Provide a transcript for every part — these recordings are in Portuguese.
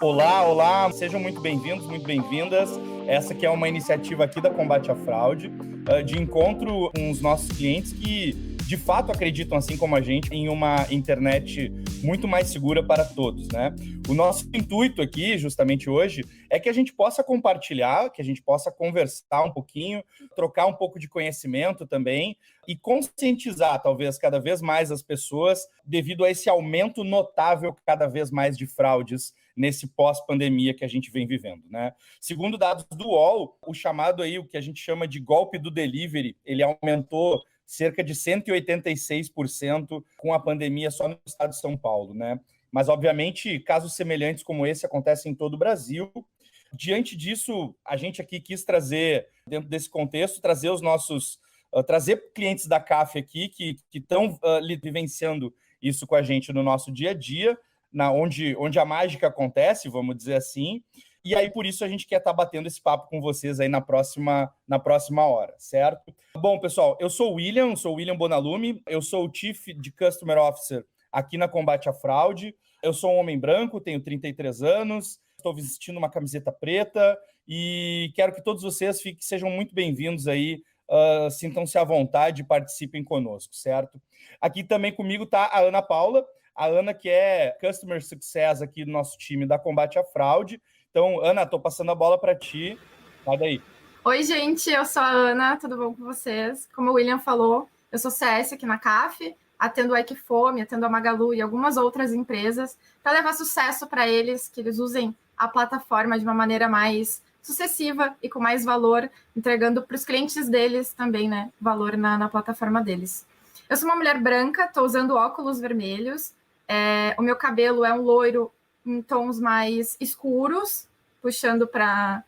Olá, olá, sejam muito bem-vindos, muito bem-vindas. Essa aqui é uma iniciativa aqui da Combate à Fraude, de encontro com os nossos clientes que, de fato, acreditam, assim como a gente, em uma internet muito mais segura para todos, né? O nosso intuito aqui, justamente hoje, é que a gente possa compartilhar, que a gente possa conversar um pouquinho, trocar um pouco de conhecimento também e conscientizar, talvez, cada vez mais as pessoas devido a esse aumento notável cada vez mais de fraudes nesse pós-pandemia que a gente vem vivendo, né? Segundo dados do UOL, o chamado aí, o que a gente chama de golpe do delivery, ele aumentou cerca de 186% com a pandemia só no estado de São Paulo, né? Mas, obviamente, casos semelhantes como esse acontecem em todo o Brasil. Diante disso, a gente aqui quis trazer, dentro desse contexto, trazer os nossos... trazer clientes da CAF aqui que estão vivenciando isso com a gente no nosso dia a dia, onde a mágica acontece, vamos dizer assim, e aí por isso a gente quer estar batendo esse papo com vocês aí na próxima hora, certo? Bom, pessoal, eu sou o William Bonalume, eu sou o Chief de Customer Officer aqui na Combate à Fraude, eu sou um homem branco, tenho 33 anos, estou vestindo uma camiseta preta e quero que todos vocês sejam muito bem-vindos aí, sintam-se à vontade e participem conosco, certo? Aqui também comigo está a Ana Paula, a Ana, que é Customer Success aqui do nosso time da Combate à Fraude. Então, Ana, estou passando a bola para ti. Vai daí. Oi, gente, eu sou a Ana, tudo bom com vocês? Como o William falou, eu sou CS aqui na CAF, atendo a Equifome, atendo a Magalu e algumas outras empresas para levar sucesso para eles, que eles usem a plataforma de uma maneira mais sucessiva e com mais valor, entregando para os clientes deles também, né, valor na plataforma deles. Eu sou uma mulher branca, estou usando óculos vermelhos, o meu cabelo é um loiro em tons mais escuros, puxando para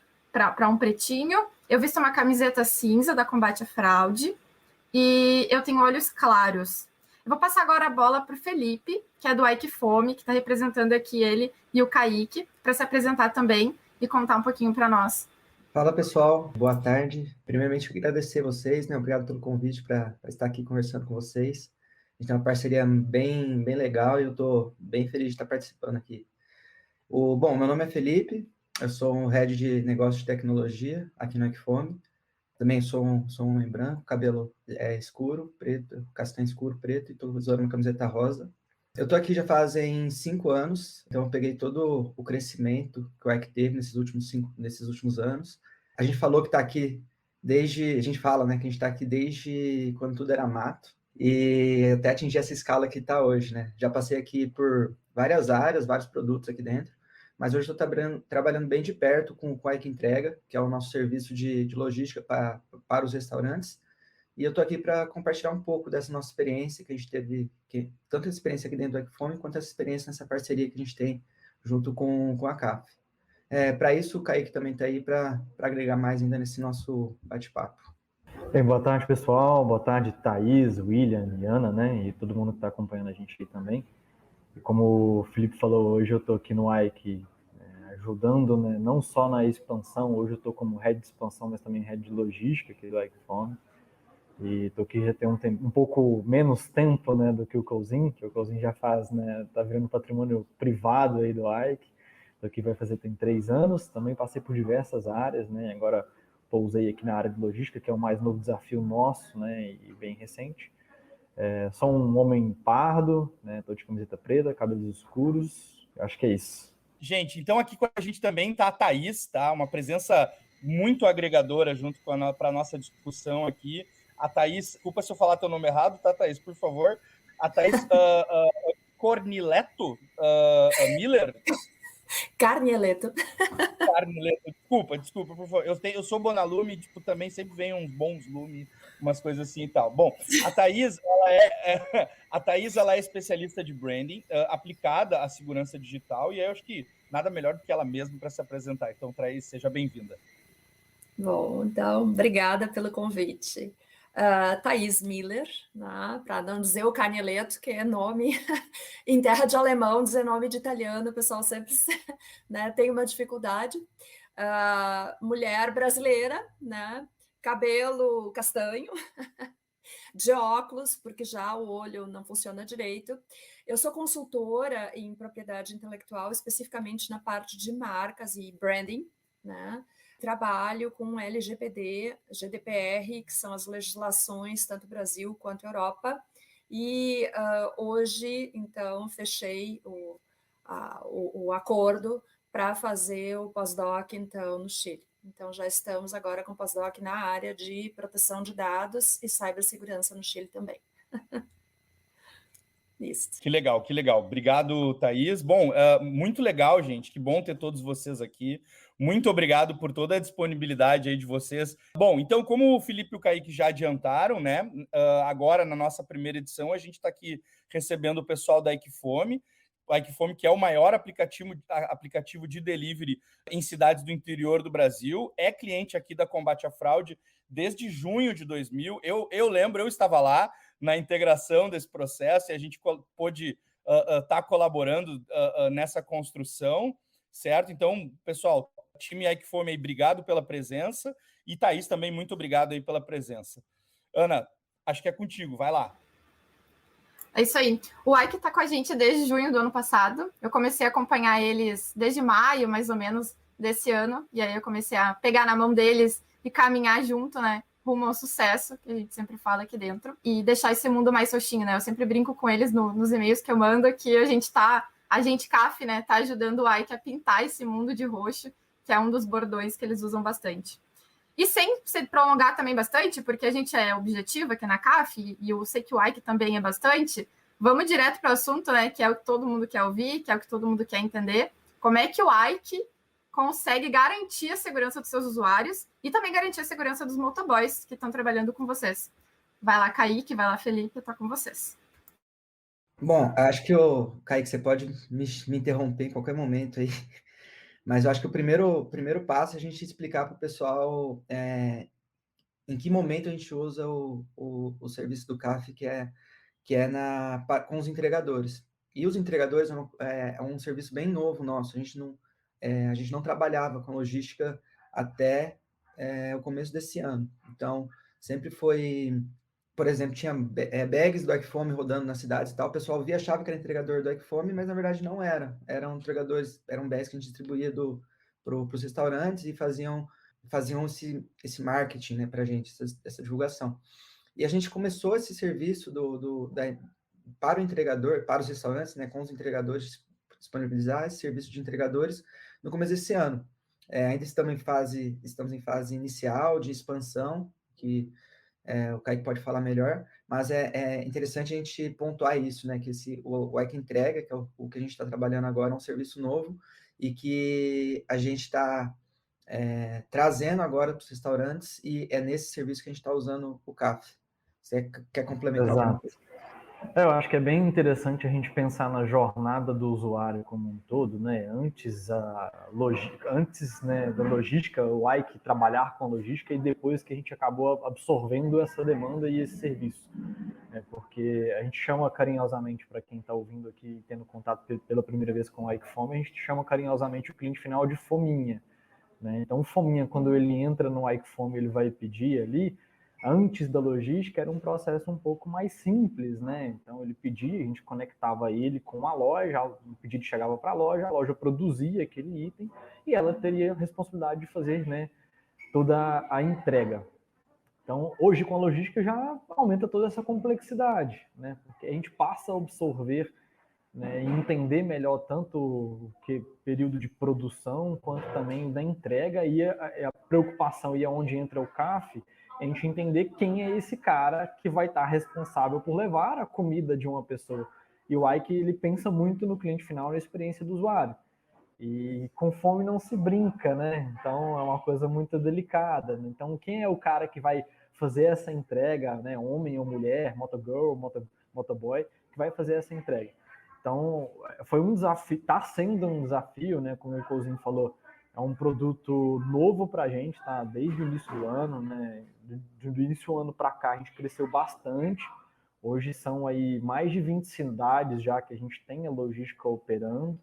um pretinho. Eu visto uma camiseta cinza da Combate à Fraude e eu tenho olhos claros. Eu vou passar agora a bola para o Felipe, que é do Equifome, que está representando aqui ele, e o Kaique, para se apresentar também e contar um pouquinho para nós. Fala pessoal, boa tarde. Primeiramente, eu queria agradecer vocês, né? Obrigado pelo convite para estar aqui conversando com vocês. A gente tem uma parceria bem legal e eu estou bem feliz de estar participando aqui. Bom, meu nome é Felipe, eu sou um head de negócios de tecnologia aqui no Equifome. Também sou um homem branco, cabelo escuro, preto, castanho escuro, preto, e estou usando uma camiseta rosa. Eu estou aqui já fazem 5 anos, então eu peguei todo o crescimento que o EC teve nesses últimos anos. A gente falou que está aqui a gente fala, né, que a gente está aqui desde quando tudo era mato, e até atingir essa escala que está hoje, né? Já passei aqui por várias áreas, vários produtos aqui dentro, mas hoje estou trabalhando bem de perto com o EC Entrega, que é o nosso serviço de logística para os restaurantes. E eu estou aqui para compartilhar um pouco dessa nossa experiência que a gente teve, tanto a experiência aqui dentro do Equifome, quanto essa experiência nessa parceria que a gente tem junto com a CAF. Para isso, o Kaique também está aí para agregar mais ainda nesse nosso bate-papo. Bem, boa tarde, pessoal. Boa tarde, Thaís, William e Ana, né? E todo mundo que está acompanhando a gente aí também. E como o Felipe falou, hoje eu estou aqui no Ike ajudando, né, não só na expansão, hoje eu estou como head de expansão, mas também head de logística aqui do Equifome. E estou aqui já tem um pouco menos tempo, né, do que o Cozinho, que o Cozinho já faz, né, tá virando patrimônio privado aí do Ike. Estou aqui tem 3 anos, também passei por diversas áreas, né, agora pousei aqui na área de logística, que é o mais novo desafio nosso, né, e bem recente. Sou um homem pardo, né, tô de camiseta preta, cabelos escuros, acho que é isso. Gente, então aqui com a gente também está a Thaís, tá? Uma presença muito agregadora junto para a nossa discussão aqui. A Thaís, desculpa se eu falar teu nome errado, tá, Thaís, por favor. A Thaís Cornileto Miller. Carnieleto. Carnileto, desculpa, por favor. Eu sou Bonalume, tipo, também sempre vem uns bons lumes, umas coisas assim e tal. Bom, a Thaís, ela é especialista de branding aplicada à segurança digital, e aí eu acho que nada melhor do que ela mesma para se apresentar. Então, Thaís, seja bem-vinda. Bom, então, obrigada pelo convite. Thaís Miller, né, para não dizer o Carnieleto, que é nome em terra de alemão, dizer nome de italiano, o pessoal sempre né, tem uma dificuldade. Mulher brasileira, né, cabelo castanho, de óculos, porque já o olho não funciona direito. Eu sou consultora em propriedade intelectual, especificamente na parte de marcas e branding, né? Trabalho com LGPD, GDPR, que são as legislações tanto Brasil quanto Europa, e hoje, então, fechei o acordo para fazer o pós-doc, então, no Chile. Então, já estamos agora com pós-doc na área de proteção de dados e cibersegurança no Chile também. Isso. Que legal, que legal. Obrigado, Thaís. Bom, muito legal, gente. Que bom ter todos vocês aqui. Muito obrigado por toda a disponibilidade aí de vocês. Bom, então, como o Felipe e o Kaique já adiantaram, né? Agora, na nossa primeira edição, a gente está aqui recebendo o pessoal da Equifome. O Equifome, que é o maior aplicativo de delivery em cidades do interior do Brasil, é cliente aqui da Combate à Fraude desde junho de 2000. Eu lembro, eu estava lá na integração desse processo e a gente pôde estar colaborando nessa construção, certo? Então, pessoal, time Equifome aí, obrigado pela presença, e Thaís também, muito obrigado aí pela presença. Ana, acho que é contigo, vai lá. É isso aí. O Ike está com a gente desde junho do ano passado. Eu comecei a acompanhar eles desde maio, mais ou menos, desse ano. E aí eu comecei a pegar na mão deles e caminhar junto, né? Rumo ao sucesso, que a gente sempre fala aqui dentro. E deixar esse mundo mais roxinho, né? Eu sempre brinco com eles nos e-mails que eu mando que a gente CAF, né? Tá ajudando o Ike a pintar esse mundo de roxo, que é um dos bordões que eles usam bastante. E sem se prolongar também bastante, porque a gente é objetivo aqui na CAF, e eu sei que o Ike também é bastante, vamos direto para o assunto, né? Que é o que todo mundo quer ouvir, que é o que todo mundo quer entender. Como é que o Ike consegue garantir a segurança dos seus usuários e também garantir a segurança dos motoboys que estão trabalhando com vocês. Vai lá, Kaique, vai lá, Felipe, está com vocês. Bom, acho que, Kaique, você pode me interromper em qualquer momento aí. Mas eu acho que o primeiro passo é a gente explicar para o pessoal em que momento a gente usa o serviço do CAF, que é com os entregadores. E os entregadores é um serviço bem novo nosso. A gente não trabalhava com logística até o começo desse ano. Então, sempre foi... Por exemplo, tinha bags do Equifome rodando nas cidades e tal. O pessoal achava que era entregador do Equifome, mas na verdade não era. Eram entregadores, eram bags que a gente distribuía para os restaurantes e faziam esse marketing, né, para a gente, essa divulgação. E a gente começou esse serviço para o entregador, para os restaurantes, né, com os entregadores, disponibilizar esse serviço de entregadores no começo desse ano. Ainda estamos em fase inicial de expansão, que o Kaique pode falar melhor, mas é interessante a gente pontuar isso, né, que o Ike Entrega, que é o que a gente está trabalhando agora, é um serviço novo e que a gente está trazendo agora para os restaurantes, e é nesse serviço que a gente está usando o CAF. Você quer complementar alguma coisa? Eu acho que é bem interessante a gente pensar na jornada do usuário como um todo, né? Antes, né, da logística, o Ike trabalhar com a logística, e depois que a gente acabou absorvendo essa demanda e esse serviço. Porque a gente chama carinhosamente, para quem está ouvindo aqui, tendo contato pela primeira vez com o Equifome, a gente chama carinhosamente o cliente final de fominha. Né? Então, o fominha, quando ele entra no Equifome, ele vai pedir ali. Antes da logística era um processo um pouco mais simples, né? Então ele pedia, a gente conectava ele com a loja, o pedido chegava para a loja produzia aquele item e ela teria a responsabilidade de fazer, né, toda a entrega. Então hoje com a logística já aumenta toda essa complexidade, né? Porque a gente passa a absorver, né, e entender melhor tanto o que período de produção quanto também da entrega, e a preocupação, e aonde entra o CAF, a gente entender quem é esse cara que vai estar responsável por levar a comida de uma pessoa. E o Ike, ele pensa muito no cliente final, na experiência do usuário. E com fome não se brinca, né? Então é uma coisa muito delicada. Então quem é o cara que vai fazer essa entrega, né? Homem ou mulher, motogirl, motoboy, que vai fazer essa entrega. Então foi um desafio, está sendo um desafio, né? Como o Cousinho falou, é um produto novo para a gente, tá? Desde o início do ano, né? Do início do ano para cá a gente cresceu bastante. Hoje são aí mais de 20 cidades já que a gente tem a logística operando.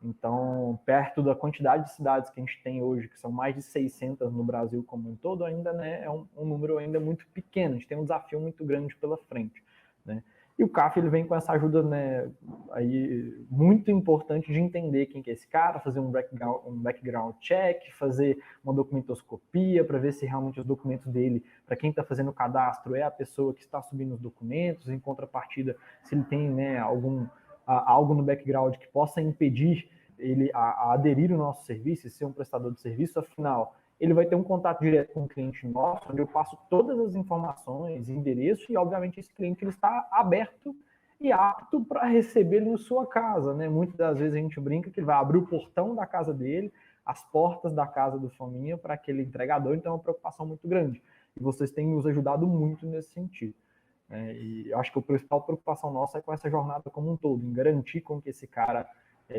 Então, perto da quantidade de cidades que a gente tem hoje, que são mais de 600 no Brasil como um todo, ainda, né, é um número ainda muito pequeno. A gente tem um desafio muito grande pela frente, né? E o CAF ele vem com essa ajuda, né, aí, muito importante de entender quem que é esse cara, fazer um background check, fazer uma documentoscopia para ver se realmente os documentos dele, para quem está fazendo o cadastro, é a pessoa que está subindo os documentos, em contrapartida, se ele tem, né, algo no background que possa impedir ele a aderir ao nosso serviço e ser um prestador de serviço. Afinal, ele vai ter um contato direto com o cliente nosso, onde eu passo todas as informações, endereço, e obviamente esse cliente ele está aberto e apto para recebê-lo em sua casa, né? Muitas das vezes a gente brinca que ele vai abrir o portão da casa dele, as portas da casa do Fominha para aquele entregador, então é uma preocupação muito grande. E vocês têm nos ajudado muito nesse sentido. E eu acho que a principal preocupação nossa é com essa jornada como um todo, em garantir com que esse cara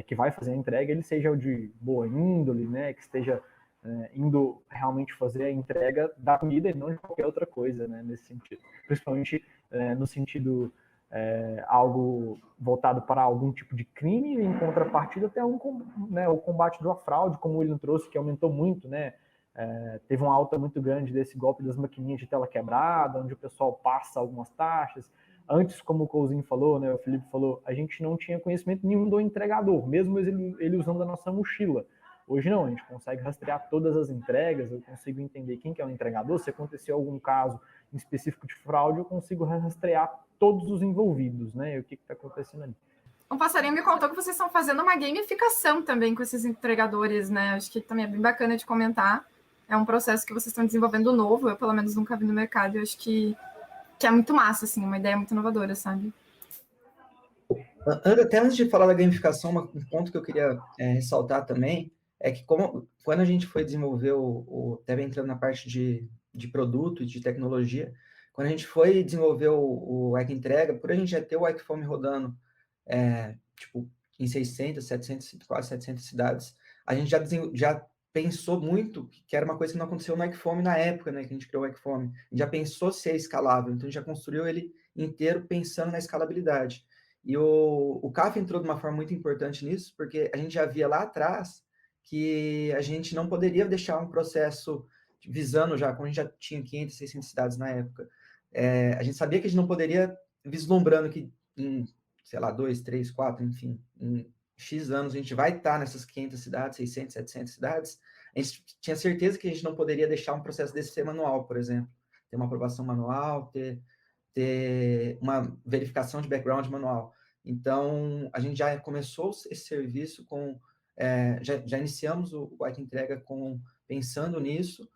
que vai fazer a entrega, ele seja de boa índole, né? Que esteja indo realmente fazer a entrega da comida e não de qualquer outra coisa, né? Nesse sentido. Principalmente no sentido algo voltado para algum tipo de crime, e em contrapartida até o combate da fraude, como o William trouxe, que aumentou muito, né? Teve uma alta muito grande desse golpe das maquininhas de tela quebrada, onde o pessoal passa algumas taxas. Antes, como o Couzinho falou, né, o Felipe falou, a gente não tinha conhecimento nenhum do entregador, mesmo ele usando a nossa mochila. Hoje não, a gente consegue rastrear todas as entregas, eu consigo entender quem que é o entregador, se aconteceu algum caso em específico de fraude, eu consigo rastrear todos os envolvidos, né, e o que está acontecendo ali. Um passarinho me contou que vocês estão fazendo uma gamificação também com esses entregadores, né, acho que também é bem bacana de comentar. É um processo que vocês estão desenvolvendo novo, eu pelo menos nunca vi no mercado, eu acho que é muito massa, assim, uma ideia muito inovadora, sabe? Até antes de falar da gamificação, um ponto que eu queria ressaltar também é que quando a gente foi desenvolver até entrando na parte de produto e de tecnologia, quando a gente foi desenvolver o Ike Entrega, por a gente já ter o Ike Fome rodando em 600, 700, quase 700 cidades, a gente já pensou muito que era uma coisa que não aconteceu no Ike Fome na época, né, que a gente criou o Ike Fome. A gente já pensou ser escalável, então a gente já construiu ele inteiro pensando na escalabilidade. E o CAF entrou de uma forma muito importante nisso, porque a gente já via lá atrás que a gente não poderia deixar um processo visando já, como a gente já tinha 500, 600 cidades na época, a gente sabia que a gente não poderia, vislumbrando que em, sei lá, 2, 3, 4, enfim, em X anos a gente vai estar nessas 500 cidades, 600, 700 cidades, a gente tinha certeza que a gente não poderia deixar um processo desse ser manual, por exemplo. Ter uma aprovação manual, ter uma verificação de background manual. Então, a gente já começou esse serviço já iniciamos o Ike Entrega pensando nisso.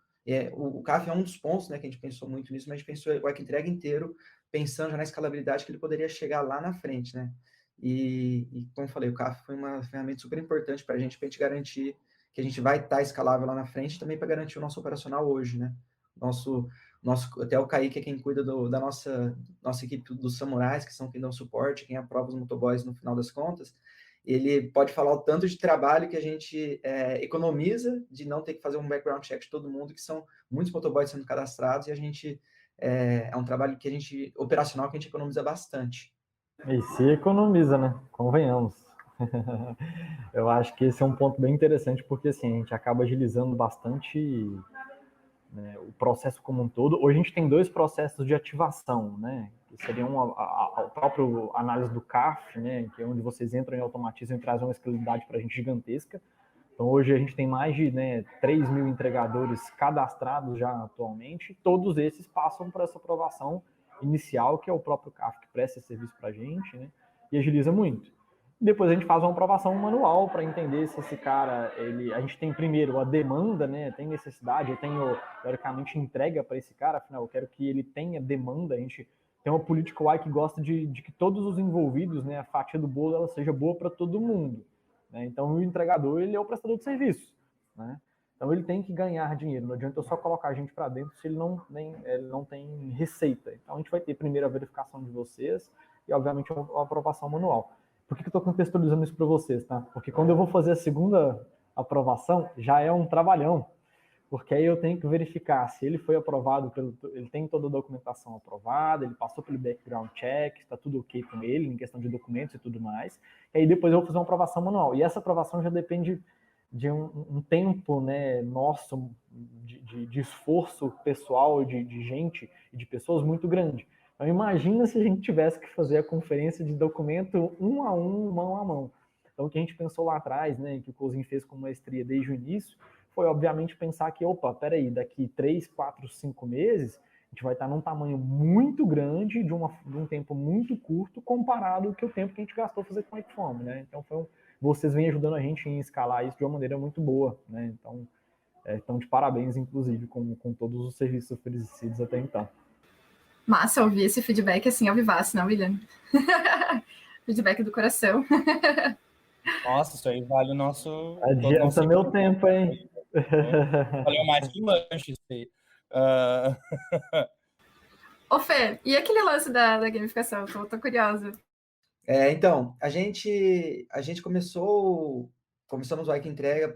O CAF é um dos pontos, né, que a gente pensou muito nisso, mas a gente pensou o Ike Entrega inteiro pensando já na escalabilidade que ele poderia chegar lá na frente, né? E como eu falei, o CAF foi uma ferramenta super importante para a gente garantir que a gente vai estar escalável lá na frente, também para garantir o nosso operacional hoje, né? Até o Kaique é quem cuida da nossa equipe dos samurais, que são quem dão suporte, quem aprova os motoboys no final das contas. Ele pode falar o tanto de trabalho que a gente economiza de não ter que fazer um background check de todo mundo, que são muitos motoboys sendo cadastrados, e a gente é um trabalho operacional que a gente economiza bastante. E se economiza, né? Convenhamos. Eu acho que esse é um ponto bem interessante, porque assim, a gente acaba agilizando bastante, né, o processo como um todo. Hoje a gente tem 2 processos de ativação, né? Que seriam a própria análise do CAF, né? Que é onde vocês entram e automatizam e trazem uma escalabilidade para a gente gigantesca. Então hoje a gente tem mais de 3 mil entregadores cadastrados já atualmente. Todos esses passam por essa aprovação inicial, que é o próprio CAF que presta esse serviço para a gente, né? E agiliza muito. Depois a gente faz uma aprovação manual para entender se esse cara, a gente tem primeiro a demanda, né? Tem necessidade, eu tenho, teoricamente, entrega para esse cara, afinal, eu quero que ele tenha demanda. A gente tem uma política UI que gosta de que todos os envolvidos, né, a fatia do bolo, ela seja boa para todo mundo, né? Então, o entregador, ele é o prestador de serviço, né? Então, ele tem que ganhar dinheiro. Não adianta eu só colocar a gente para dentro se ele não tem receita. Então, a gente vai ter primeiro a verificação de vocês e, obviamente, a aprovação manual. Por que eu estou contextualizando isso para vocês, tá? Porque quando eu vou fazer a segunda aprovação, já é um trabalhão. porque aí eu tenho que verificar se ele foi aprovado, ele tem toda a documentação aprovada, ele passou pelo background check, está tudo ok com ele, em questão de documentos e tudo mais, e aí depois eu vou fazer uma aprovação manual, e essa aprovação já depende de um tempo, né, nosso, de esforço pessoal, de gente e de pessoas muito grande. Então imagina se a gente tivesse que fazer a conferência de documento um a um, mão a mão. Então o que a gente pensou lá atrás, né, que o Cozinho fez com maestria desde o início, foi obviamente pensar que, opa, peraí, daqui 3, 4, 5 meses, a gente vai estar num tamanho muito grande, de um tempo muito curto, comparado com o tempo que a gente gastou fazer com a Ecfome, né? Então vocês vêm ajudando a gente em escalar isso de uma maneira muito boa, né? Então de parabéns, inclusive, com todos os serviços oferecidos até então. Massa ouvir esse feedback assim ao vivaço, não, William? Feedback do coração. Nossa, isso aí vale o nosso... Adianta meu tempo, hein? Valeu mais que lanche isso aí. Ô, Fê, e aquele lance da gamificação? Tô curiosa. Então, a gente começamos o Ike Entrega, a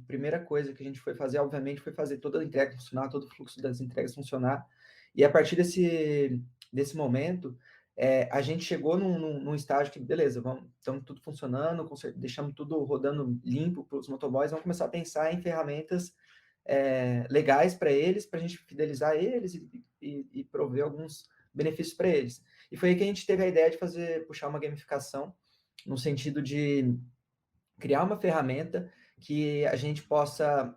primeira coisa que a gente foi fazer, obviamente, foi fazer toda a entrega funcionar, todo o fluxo das entregas funcionar, e a partir desse momento, a gente chegou num estágio que, beleza, estamos tudo funcionando, deixamos tudo rodando limpo para os motoboys, vamos começar a pensar em ferramentas legais para eles, para a gente fidelizar eles e prover alguns benefícios para eles. E foi aí que a gente teve a ideia de puxar uma gamificação, no sentido de criar uma ferramenta que a gente possa,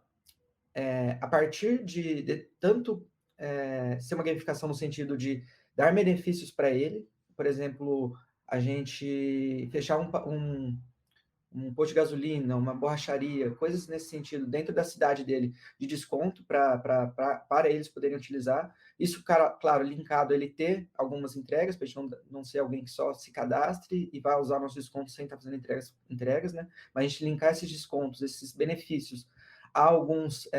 a partir de tanto ser uma gamificação no sentido de dar benefícios para ele, por exemplo, a gente fechar um posto de gasolina, uma borracharia, coisas nesse sentido, dentro da cidade dele, de desconto para eles poderem utilizar. Isso, claro, linkado a ele ter algumas entregas, para a gente não ser alguém que só se cadastre e vai usar nossos descontos sem estar fazendo entregas, né? Mas a gente linkar esses descontos, esses benefícios a algumas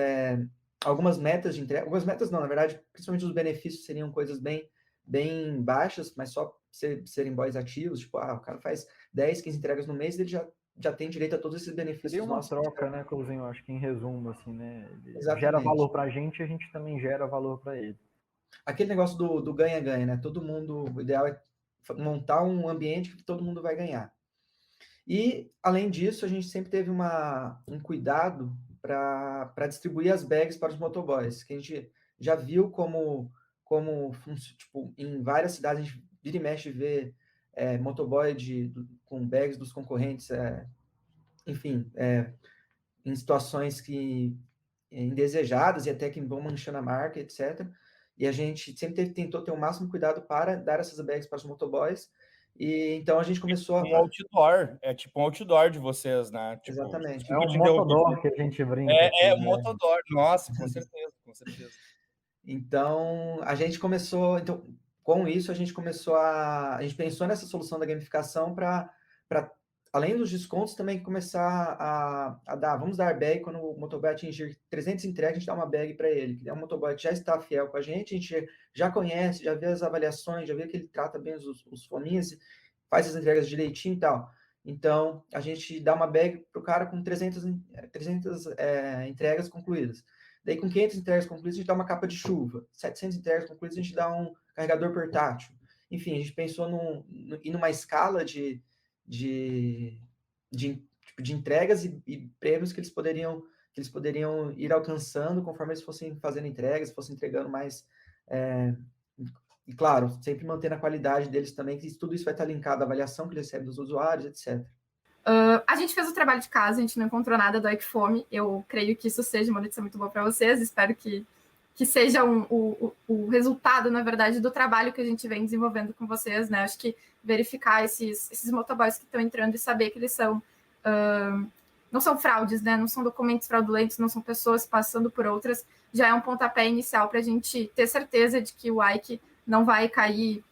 metas de entrega. Algumas metas não, na verdade, principalmente os benefícios seriam coisas bem baixas, mas só serem boys ativos, tipo, o cara faz 10, 15 entregas no mês, ele já tem direito a todos esses benefícios. Seria uma troca, né, Cozinho? Acho que em resumo, assim, né? Ele Exatamente. Gera valor para a gente também gera valor para ele. Aquele negócio do ganha-ganha, né? O ideal é montar um ambiente que todo mundo vai ganhar. E, além disso, a gente sempre teve um cuidado para distribuir as bags para os motoboys, que a gente já viu como tipo, em várias cidades, a gente vira e mexe vê motoboy com bags dos concorrentes, enfim, em situações indesejadas e até que vão manchando a marca, etc. E a gente sempre tentou ter o máximo cuidado para dar essas bags para os motoboys. E então a gente começou outdoor, tipo um outdoor de vocês, né? Tipo, exatamente. É um motodor que a gente brinca. Um motodor, nossa, com certeza, com certeza. Então, a gente começou, com isso, a gente pensou nessa solução da gamificação para, além dos descontos, também começar vamos dar bag quando o motoboy atingir 300 entregas, a gente dá uma bag para ele, que é um motoboy que já está fiel com a gente já conhece, já vê as avaliações, já vê que ele trata bem os foninhos, faz as entregas direitinho e tal. Então, a gente dá uma bag para o cara com 300 entregas concluídas. Daí, com 500 entregas concluídas, a gente dá uma capa de chuva. 700 entregas concluídas, a gente dá um carregador portátil. Enfim, a gente pensou numa escala de entregas e prêmios que eles poderiam ir alcançando conforme eles fossem fazendo entregas, fossem entregando mais. E, claro, sempre mantendo a qualidade deles também, que tudo isso vai estar linkado à avaliação que eles recebem dos usuários, etc. A gente fez o trabalho de casa, a gente não encontrou nada do Ecfome. Eu creio que isso seja uma notícia muito boa para vocês. Espero que seja o resultado, na verdade, do trabalho que a gente vem desenvolvendo com vocês, né? Acho que verificar esses motoboys que estão entrando e saber que eles não são fraudes, né? Não são documentos fraudulentos, não são pessoas passando por outras, já é um pontapé inicial para a gente ter certeza de que o Ike não vai cair,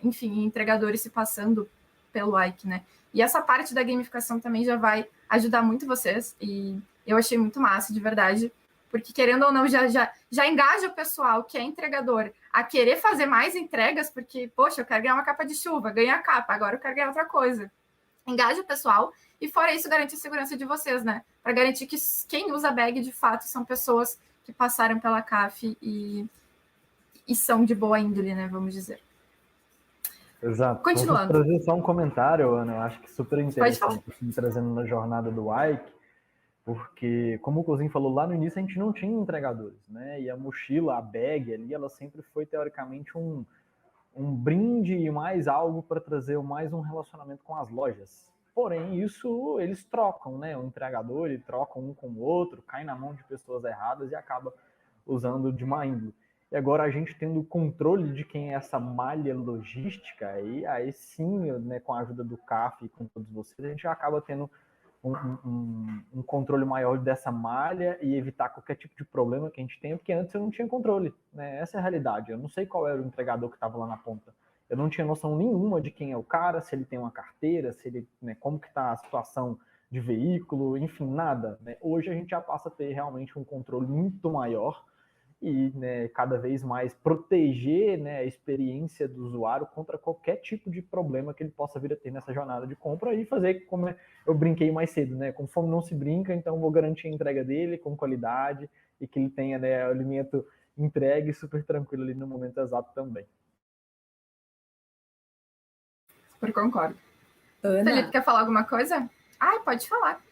enfim, em entregadores se passando pelo Ike, né? E essa parte da gamificação também já vai ajudar muito vocês, e eu achei muito massa, de verdade, porque, querendo ou não, já engaja o pessoal que é entregador a querer fazer mais entregas, porque, poxa, eu quero ganhar uma capa de chuva, ganhei a capa, agora eu quero ganhar outra coisa. engaje o pessoal e, fora isso, garantir a segurança de vocês, né? Para garantir que quem usa a bag, de fato, são pessoas que passaram pela CAF e são de boa índole, né? Vamos dizer. Exato. Continuando. Vou trazer só um comentário, Ana, eu acho que super interessante, Pode trazendo na jornada do Ike, porque, como o Cozinho falou lá no início, a gente não tinha entregadores, né? E a mochila, a bag ali, ela sempre foi, teoricamente, um brinde e mais algo para trazer mais um relacionamento com as lojas. Porém, isso eles trocam, né? O entregador, ele troca um com o outro, cai na mão de pessoas erradas e acaba usando de má índole. E agora a gente tendo o controle de quem é essa malha logística, aí sim, né, com a ajuda do CAF e com todos vocês, a gente acaba tendo um controle maior dessa malha e evitar qualquer tipo de problema que a gente tem, porque antes eu não tinha controle, né? Essa é a realidade. Eu não sei qual era o entregador que estava lá na ponta. Eu não tinha noção nenhuma de quem é o cara, se ele tem uma carteira, se ele, né, como que está a situação de veículo, enfim, nada, né? Hoje a gente já passa a ter realmente um controle muito maior e, né, cada vez mais proteger, né, a experiência do usuário contra qualquer tipo de problema que ele possa vir a ter nessa jornada de compra e fazer como eu brinquei mais cedo, né? Com fome não se brinca, então vou garantir a entrega dele com qualidade e que ele tenha, né, o alimento entregue super tranquilo ali no momento exato também. Super concordo. Ana, Felipe, quer falar alguma coisa? Pode falar.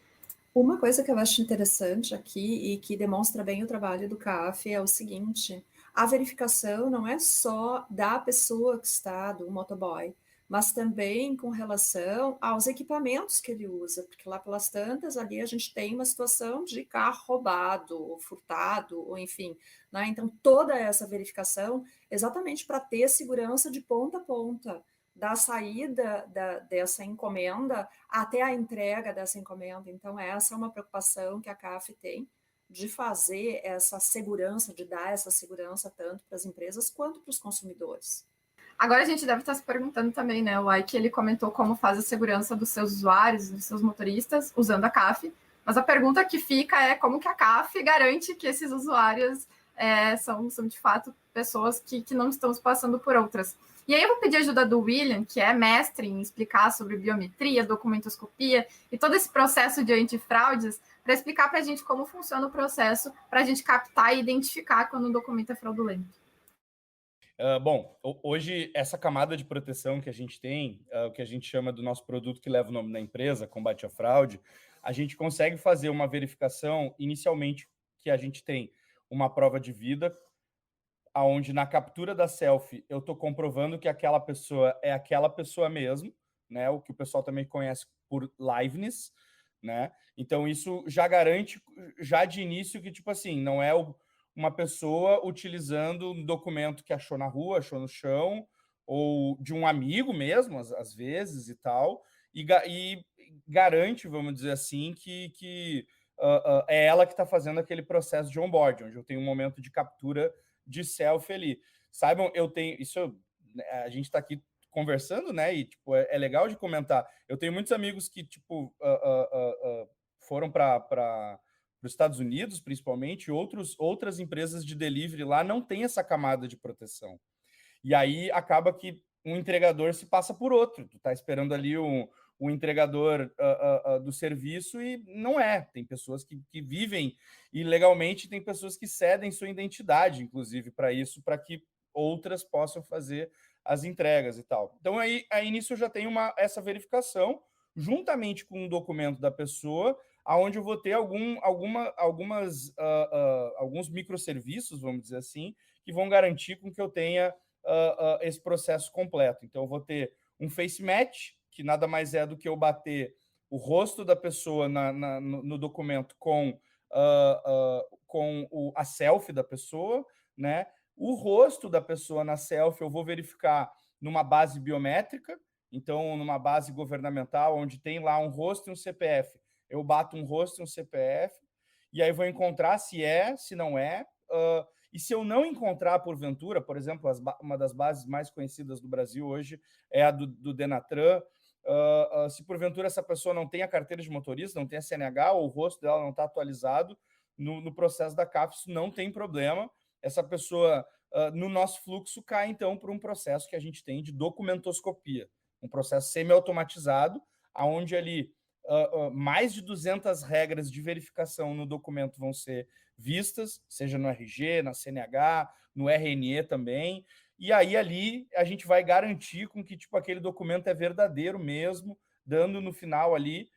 Uma coisa que eu acho interessante aqui e que demonstra bem o trabalho do CAF é o seguinte: a verificação não é só da pessoa que está, do motoboy, mas também com relação aos equipamentos que ele usa, porque lá pelas tantas, ali a gente tem uma situação de carro roubado, ou furtado, ou enfim, né? Então toda essa verificação, exatamente para ter segurança de ponta a ponta, da saída dessa encomenda até a entrega dessa encomenda. Então, essa é uma preocupação que a CAF tem, de fazer essa segurança, de dar essa segurança tanto para as empresas quanto para os consumidores. Agora a gente deve estar se perguntando também, né? O Ike, ele comentou como faz a segurança dos seus usuários, dos seus motoristas, usando a CAF. Mas a pergunta que fica é como que a CAF garante que esses usuários são de fato pessoas que não estão se passando por outras. E aí eu vou pedir ajuda do William, que é mestre em explicar sobre biometria, documentoscopia e todo esse processo de antifraudes, para explicar para a gente como funciona o processo para a gente captar e identificar quando um documento é fraudulento. Bom, hoje essa camada de proteção que a gente tem, o que a gente chama do nosso produto que leva o nome da empresa, Combate à Fraude, a gente consegue fazer uma verificação inicialmente que a gente tem uma prova de vida, onde na captura da selfie eu estou comprovando que aquela pessoa é aquela pessoa mesmo, né? O que o pessoal também conhece por liveness, né? Então isso já garante, já de início, que tipo assim, não é uma pessoa utilizando um documento que achou na rua, achou no chão, ou de um amigo mesmo, às vezes, e tal, e garante, vamos dizer assim, que é ela que está fazendo aquele processo de onboarding, onde eu tenho um momento de captura de selfie ali. Saibam, eu tenho... Isso, a gente está aqui conversando, né? E tipo, é legal de comentar. Eu tenho muitos amigos que tipo foram para os Estados Unidos, principalmente, outras empresas de delivery lá não têm essa camada de proteção. E aí acaba que um entregador se passa por outro. Tu tá esperando ali o entregador do serviço e não é. Tem pessoas que vivem ilegalmente, tem pessoas que cedem sua identidade, inclusive, para isso, para que outras possam fazer as entregas e tal. Então, aí nisso eu já tenho essa verificação, juntamente com o documento da pessoa, aonde eu vou ter alguns microserviços, vamos dizer assim, que vão garantir com que eu tenha esse processo completo. Então, eu vou ter um face match, que nada mais é do que eu bater o rosto da pessoa no documento com a selfie da pessoa, né? O rosto da pessoa na selfie eu vou verificar numa base biométrica, então numa base governamental, onde tem lá um rosto e um CPF. Eu bato um rosto e um CPF, e aí vou encontrar se não é. E se eu não encontrar, porventura, por exemplo, uma das bases mais conhecidas do Brasil hoje é a do Denatran, se porventura essa pessoa não tem a carteira de motorista, não tem a CNH, ou o rosto dela não está atualizado no processo da CAF, isso não tem problema. Essa pessoa, no nosso fluxo, cai, então, por um processo que a gente tem de documentoscopia, um processo semi-automatizado, onde ali mais de 200 regras de verificação no documento vão ser vistas, seja no RG, na CNH, no RNE também, e aí ali a gente vai garantir com que tipo, aquele documento é verdadeiro mesmo, dando no final ali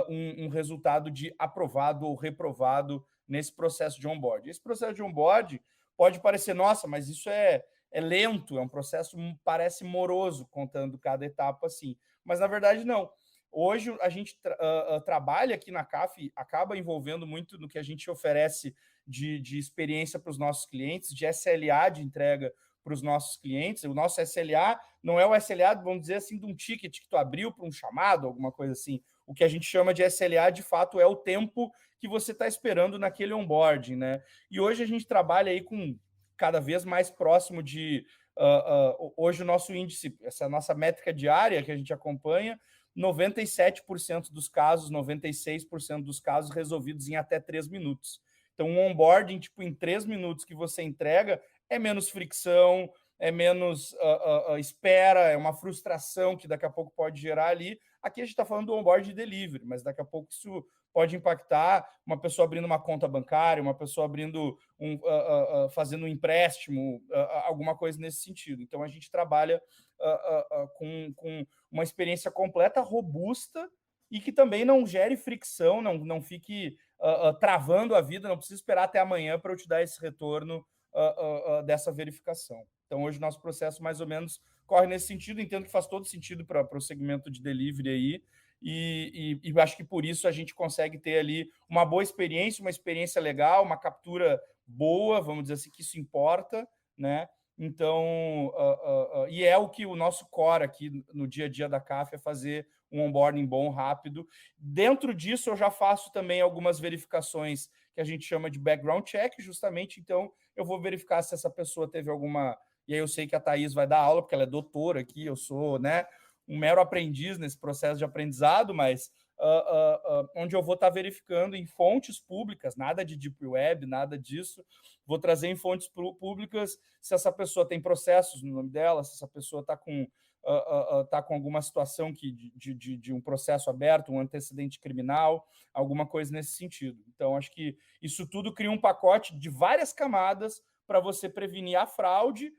um resultado de aprovado ou reprovado nesse processo de onboard. Esse processo de onboard pode parecer, nossa, mas isso é lento, é um processo parece moroso, contando cada etapa assim, mas na verdade não. Hoje a gente trabalha aqui na CAF, acaba envolvendo muito no que a gente oferece de experiência para os nossos clientes, de SLA de entrega para os nossos clientes. O nosso SLA não é o SLA, vamos dizer assim, de um ticket que tu abriu para um chamado, alguma coisa assim. O que a gente chama de SLA, de fato, é o tempo que você está esperando naquele onboarding, né? E hoje a gente trabalha aí com cada vez mais próximo de... hoje o nosso índice, essa nossa métrica diária que a gente acompanha, 97% dos casos, 96% dos casos resolvidos em até 3 minutos. Então, um onboarding, tipo, em 3 minutos que você entrega, é menos fricção, é menos espera, é uma frustração que daqui a pouco pode gerar ali. Aqui a gente está falando do onboarding delivery, mas daqui a pouco isso pode impactar uma pessoa abrindo uma conta bancária, uma pessoa abrindo fazendo um empréstimo, alguma coisa nesse sentido. Então, a gente trabalha com uma experiência completa, robusta, e que também não gere fricção, não fique travando a vida, não precisa esperar até amanhã para eu te dar esse retorno dessa verificação. Então, hoje, o nosso processo, mais ou menos, corre nesse sentido. Entendo que faz todo sentido para o segmento de delivery aí, e acho que por isso a gente consegue ter ali uma boa experiência, uma experiência legal, uma captura boa, vamos dizer assim, que isso importa, né? Então, e é o que o nosso core aqui no dia a dia da CAF é fazer um onboarding bom, rápido. Dentro disso, eu já faço também algumas verificações que a gente chama de background check, justamente, então eu vou verificar se essa pessoa teve alguma... E aí eu sei que a Thaís vai dar aula, porque ela é doutora aqui, eu sou, né, um mero aprendiz nesse processo de aprendizado, mas onde eu vou estar verificando em fontes públicas, nada de deep web, nada disso, vou trazer em fontes públicas se essa pessoa tem processos no nome dela, se essa pessoa está com alguma situação de um processo aberto, um antecedente criminal, alguma coisa nesse sentido. Então, acho que isso tudo cria um pacote de várias camadas para você prevenir a fraude,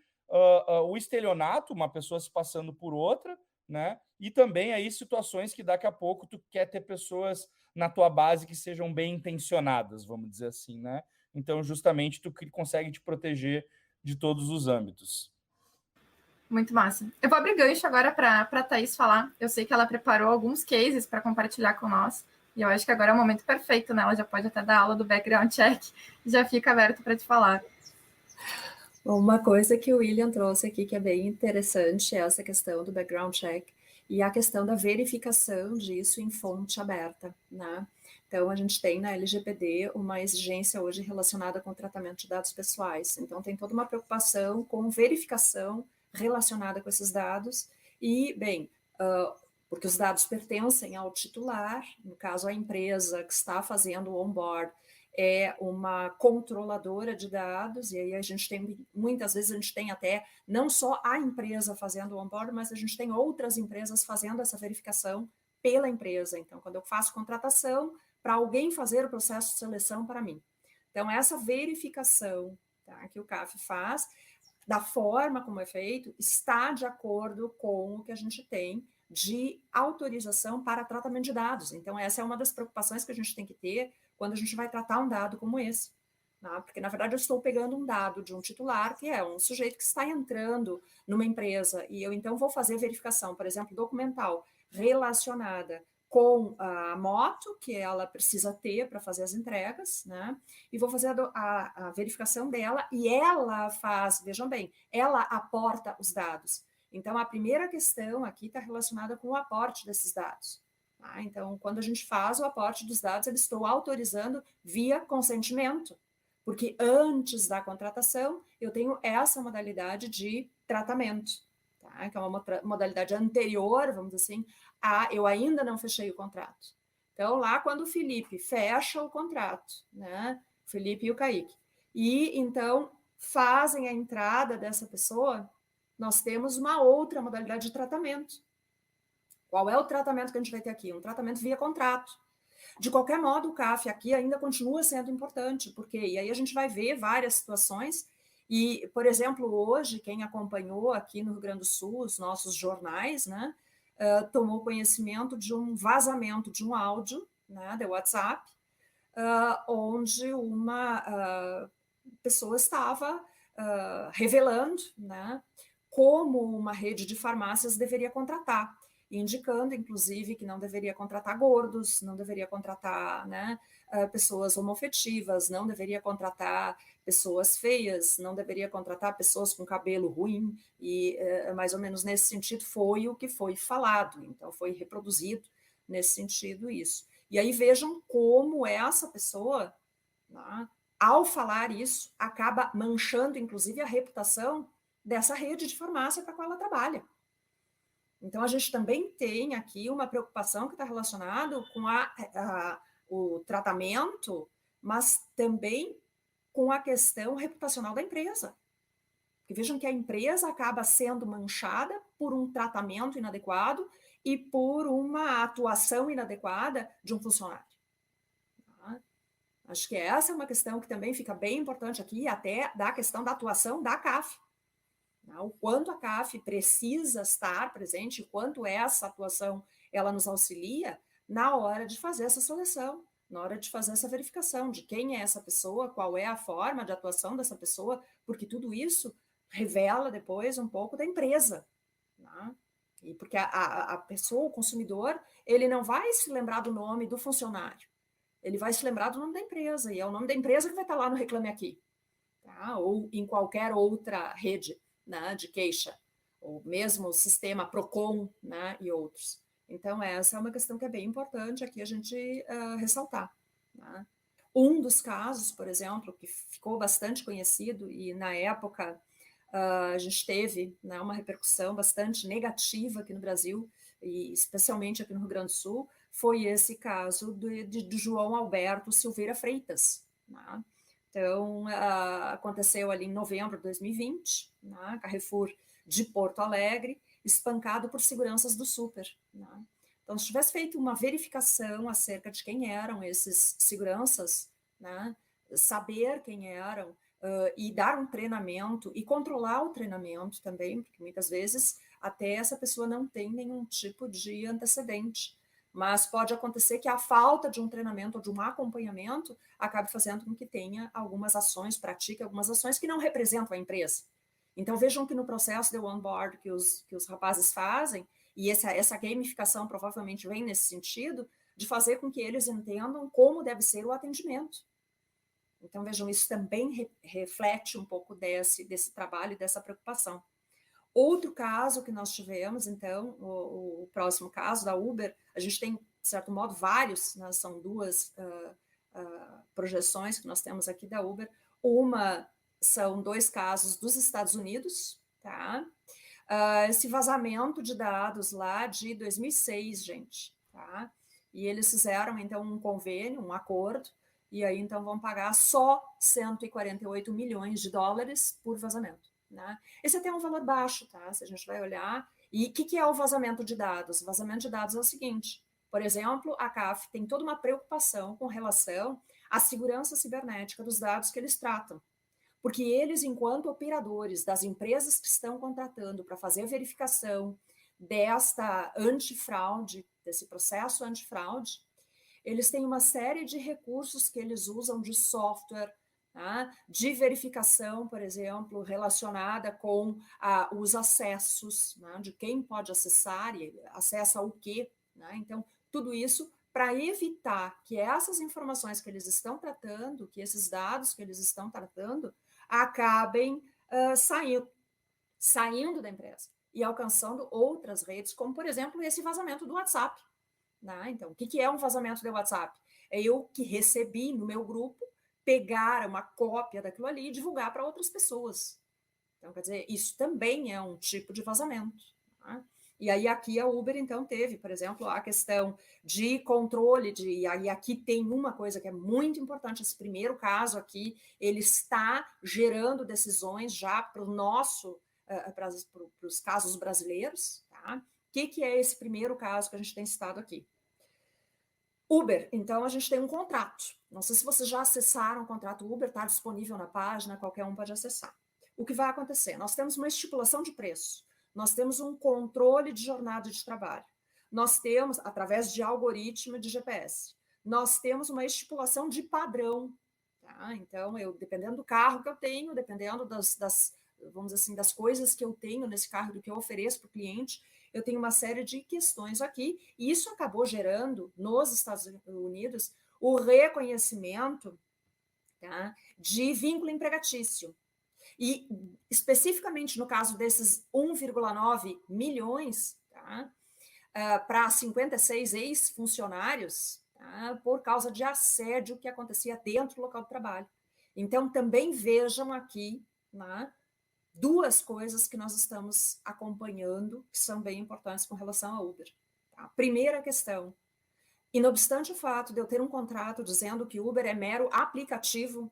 o estelionato, uma pessoa se passando por outra, né? E também aí situações que daqui a pouco tu quer ter pessoas na tua base que sejam bem intencionadas, vamos dizer assim, né? Então, justamente, tu consegue te proteger de todos os âmbitos. Muito massa. Eu vou abrir gancho agora para a Thaís falar. Eu sei que ela preparou alguns cases para compartilhar com nós, e eu acho que agora é o momento perfeito, né? Ela já pode até dar aula do background check, já fica aberto para te falar. Uma coisa que o William trouxe aqui que é bem interessante é essa questão do background check e a questão da verificação disso em fonte aberta, né? Então, a gente tem na LGPD uma exigência hoje relacionada com o tratamento de dados pessoais. Então, tem toda uma preocupação com verificação relacionada com esses dados e, bem, porque os dados pertencem ao titular, no caso, a empresa que está fazendo o onboard é uma controladora de dados, e aí a gente tem, muitas vezes a gente tem até, não só a empresa fazendo o onboard, mas a gente tem outras empresas fazendo essa verificação pela empresa. Então, quando eu faço contratação, para alguém fazer o processo de seleção para mim. Então, essa verificação, tá, que o CAF faz, da forma como é feito, está de acordo com o que a gente tem de autorização para tratamento de dados. Então, essa é uma das preocupações que a gente tem que ter quando a gente vai tratar um dado como esse. Tá? Porque, na verdade, eu estou pegando um dado de um titular, que é um sujeito que está entrando numa empresa, e eu, então, vou fazer verificação, por exemplo, documental, relacionada com a moto, que ela precisa ter para fazer as entregas, né? E vou fazer a verificação dela, e ela faz, vejam bem, ela aporta os dados. Então, a primeira questão aqui está relacionada com o aporte desses dados. Tá? Então, quando a gente faz o aporte dos dados, eu estou autorizando via consentimento, porque antes da contratação, eu tenho essa modalidade de tratamento, tá? Que é uma modalidade anterior, vamos dizer assim, eu ainda não fechei o contrato. Então, lá quando o Felipe fecha o contrato, né? O Felipe e o Kaique, e então fazem a entrada dessa pessoa, nós temos uma outra modalidade de tratamento, Qual é o tratamento que a gente vai ter aqui? Um tratamento via contrato. De qualquer modo, o CAF aqui ainda continua sendo importante, porque e aí a gente vai ver várias situações, e, por exemplo, hoje, quem acompanhou aqui no Rio Grande do Sul, os nossos jornais, né, tomou conhecimento de um vazamento de um áudio, né, de WhatsApp, onde uma pessoa estava revelando, né, como uma rede de farmácias deveria contratar, indicando, inclusive, que não deveria contratar gordos, não deveria contratar, né, pessoas homoafetivas, não deveria contratar pessoas feias, não deveria contratar pessoas com cabelo ruim, e mais ou menos nesse sentido foi o que foi falado, então foi reproduzido nesse sentido isso. E aí vejam como essa pessoa, né, ao falar isso, acaba manchando, inclusive, a reputação dessa rede de farmácia para a qual ela trabalha. Então, a gente também tem aqui uma preocupação que está relacionada com o tratamento, mas também com a questão reputacional da empresa. Porque vejam que a empresa acaba sendo manchada por um tratamento inadequado e por uma atuação inadequada de um funcionário. Tá? Acho que essa é uma questão que também fica bem importante aqui, até da questão da atuação da CAF. O quanto a CAF precisa estar presente, o quanto essa atuação ela nos auxilia na hora de fazer essa seleção, na hora de fazer essa verificação de quem é essa pessoa, qual é a forma de atuação dessa pessoa, porque tudo isso revela depois um pouco da empresa. Né? E porque a pessoa, o consumidor, ele não vai se lembrar do nome do funcionário, ele vai se lembrar do nome da empresa, e é o nome da empresa que vai estar lá no Reclame Aqui, tá? Ou em qualquer outra rede, né, de queixa, ou mesmo o sistema PROCON, né, e outros. Então, essa é uma questão que é bem importante aqui a gente ressaltar. Né? Um dos casos, por exemplo, que ficou bastante conhecido, e na época a gente teve, né, uma repercussão bastante negativa aqui no Brasil, e especialmente aqui no Rio Grande do Sul, foi esse caso do João Alberto Silveira Freitas, né? Então, aconteceu ali em novembro de 2020, né, Carrefour de Porto Alegre, espancado por seguranças do super. Né? Então, se tivesse feito uma verificação acerca de quem eram esses seguranças, né, saber quem eram, e dar um treinamento e controlar o treinamento também, porque muitas vezes até essa pessoa não tem nenhum tipo de antecedente. Mas pode acontecer que a falta de um treinamento ou de um acompanhamento acabe fazendo com que tenha algumas ações, pratique algumas ações que não representam a empresa. Então vejam que no processo de onboard que os rapazes fazem, e essa gamificação provavelmente vem nesse sentido, de fazer com que eles entendam como deve ser o atendimento. Então vejam, isso também reflete um pouco desse trabalho e dessa preocupação. Outro caso que nós tivemos, então, o próximo caso da Uber, a gente tem, de certo modo, vários, né, são duas projeções que nós temos aqui da Uber. Uma são 2 casos dos Estados Unidos, tá? Esse vazamento de dados lá de 2006, gente, tá? E eles fizeram, então, um convênio, um acordo, e aí, então, vão pagar só 148 milhões de dólares por vazamento. Né? Esse até é um valor baixo, tá? Se a gente vai olhar. E o que é o vazamento de dados? O vazamento de dados é o seguinte: por exemplo, a CAF tem toda uma preocupação com relação à segurança cibernética dos dados que eles tratam. Porque eles, enquanto operadores das empresas que estão contratando para fazer a verificação desta antifraude, desse processo antifraude, eles têm uma série de recursos que eles usam de software, tá? De verificação, por exemplo, relacionada com os acessos, né? De quem pode acessar e acessa o quê. Né? Então, tudo isso para evitar que essas informações que eles estão tratando, que esses dados que eles estão tratando, acabem saindo da empresa e alcançando outras redes, como, por exemplo, esse vazamento do WhatsApp. Né? Então, o que é um vazamento do WhatsApp? É eu que recebi no meu grupo, pegar uma cópia daquilo ali e divulgar para outras pessoas. Então, quer dizer, isso também é um tipo de vazamento. Tá? E aí aqui a Uber, então, teve, por exemplo, a questão de controle, e aí aqui tem uma coisa que é muito importante, esse primeiro caso aqui, ele está gerando decisões já para o nosso, para os casos brasileiros, tá? que é esse primeiro caso que a gente tem citado aqui? Uber, então a gente tem um contrato. Não sei se vocês já acessaram o contrato Uber, está disponível na página, qualquer um pode acessar. O que vai acontecer? Nós temos uma estipulação de preço, nós temos um controle de jornada de trabalho, nós temos, através de algoritmo de GPS, nós temos uma estipulação de padrão. Tá? Então, dependendo do carro que eu tenho, dependendo vamos dizer assim, das coisas que eu tenho nesse carro, do que eu ofereço para o cliente, eu tenho uma série de questões aqui, e isso acabou gerando, nos Estados Unidos, o reconhecimento, tá, de vínculo empregatício. E, especificamente no caso desses 1,9 milhões, tá, para 56 ex-funcionários, tá, por causa de assédio que acontecia dentro do local de trabalho. Então, também vejam aqui, né, duas coisas que nós estamos acompanhando, que são bem importantes com relação ao Uber. Tá? Primeira questão, e não obstante o fato de eu ter um contrato dizendo que Uber é mero aplicativo,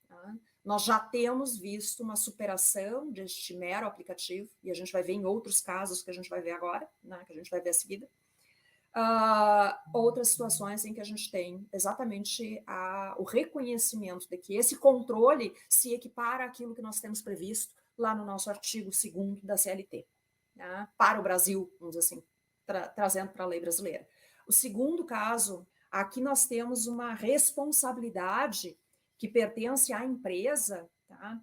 tá? Nós já temos visto uma superação deste mero aplicativo, e a gente vai ver em outros casos que a gente vai ver agora, né, que a gente vai ver a seguida, outras situações em que a gente tem exatamente o reconhecimento de que esse controle se equipara àquilo que nós temos previsto lá no nosso artigo 2º da CLT, né, para o Brasil, vamos dizer assim, trazendo para a lei brasileira. O segundo caso, aqui nós temos uma responsabilidade que pertence à empresa, tá,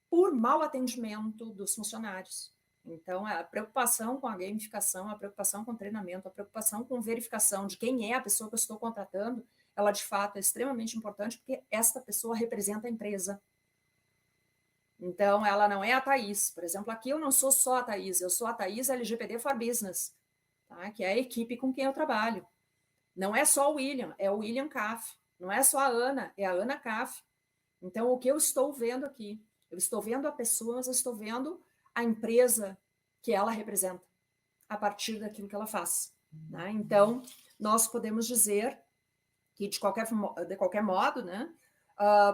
por mau atendimento dos funcionários. Então, a preocupação com a gamificação, a preocupação com o treinamento, a preocupação com verificação de quem é a pessoa que eu estou contratando, ela, de fato, é extremamente importante, porque esta pessoa representa a empresa. Então, ela não é a Thaís. Por exemplo, aqui eu não sou só a Thaís, eu sou a Thaís LGPD for Business, tá? Que é a equipe com quem eu trabalho. Não é só o William, é o William Caff. Não é só a Ana, é a Ana Caff. Então, o que eu estou vendo aqui? Eu estou vendo a pessoa, mas eu estou vendo a empresa que ela representa, a partir daquilo que ela faz. Né? Então, nós podemos dizer que, de qualquer modo, né,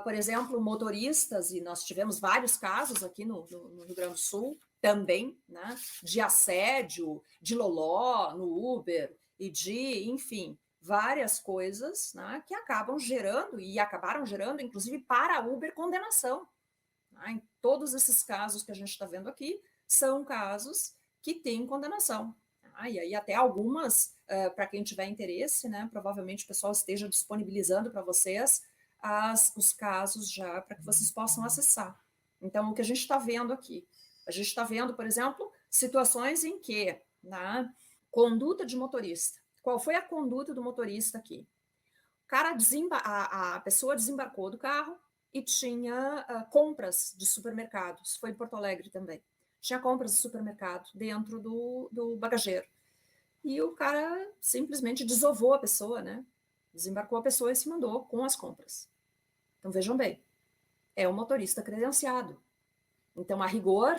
por exemplo, motoristas, e nós tivemos vários casos aqui no Rio Grande do Sul, também, né, de assédio, de loló no Uber, e de, enfim, várias coisas, né, que acabam gerando, e acabaram gerando, inclusive, para a Uber, condenação. Em todos esses casos que a gente está vendo aqui, são casos que têm condenação. E aí até algumas, para quem tiver interesse, né, provavelmente o pessoal esteja disponibilizando para vocês os casos já, para que vocês possam acessar. Então, o que a gente está vendo aqui? A gente está vendo, por exemplo, situações em que, na conduta de motorista, qual foi a conduta do motorista aqui? O cara a pessoa desembarcou do carro, e tinha compras de supermercados, foi em Porto Alegre também, tinha compras de supermercado dentro do bagageiro, e o cara simplesmente desovou a pessoa, né, desembarcou a pessoa e se mandou com as compras. Então vejam bem, é um motorista credenciado, então a rigor,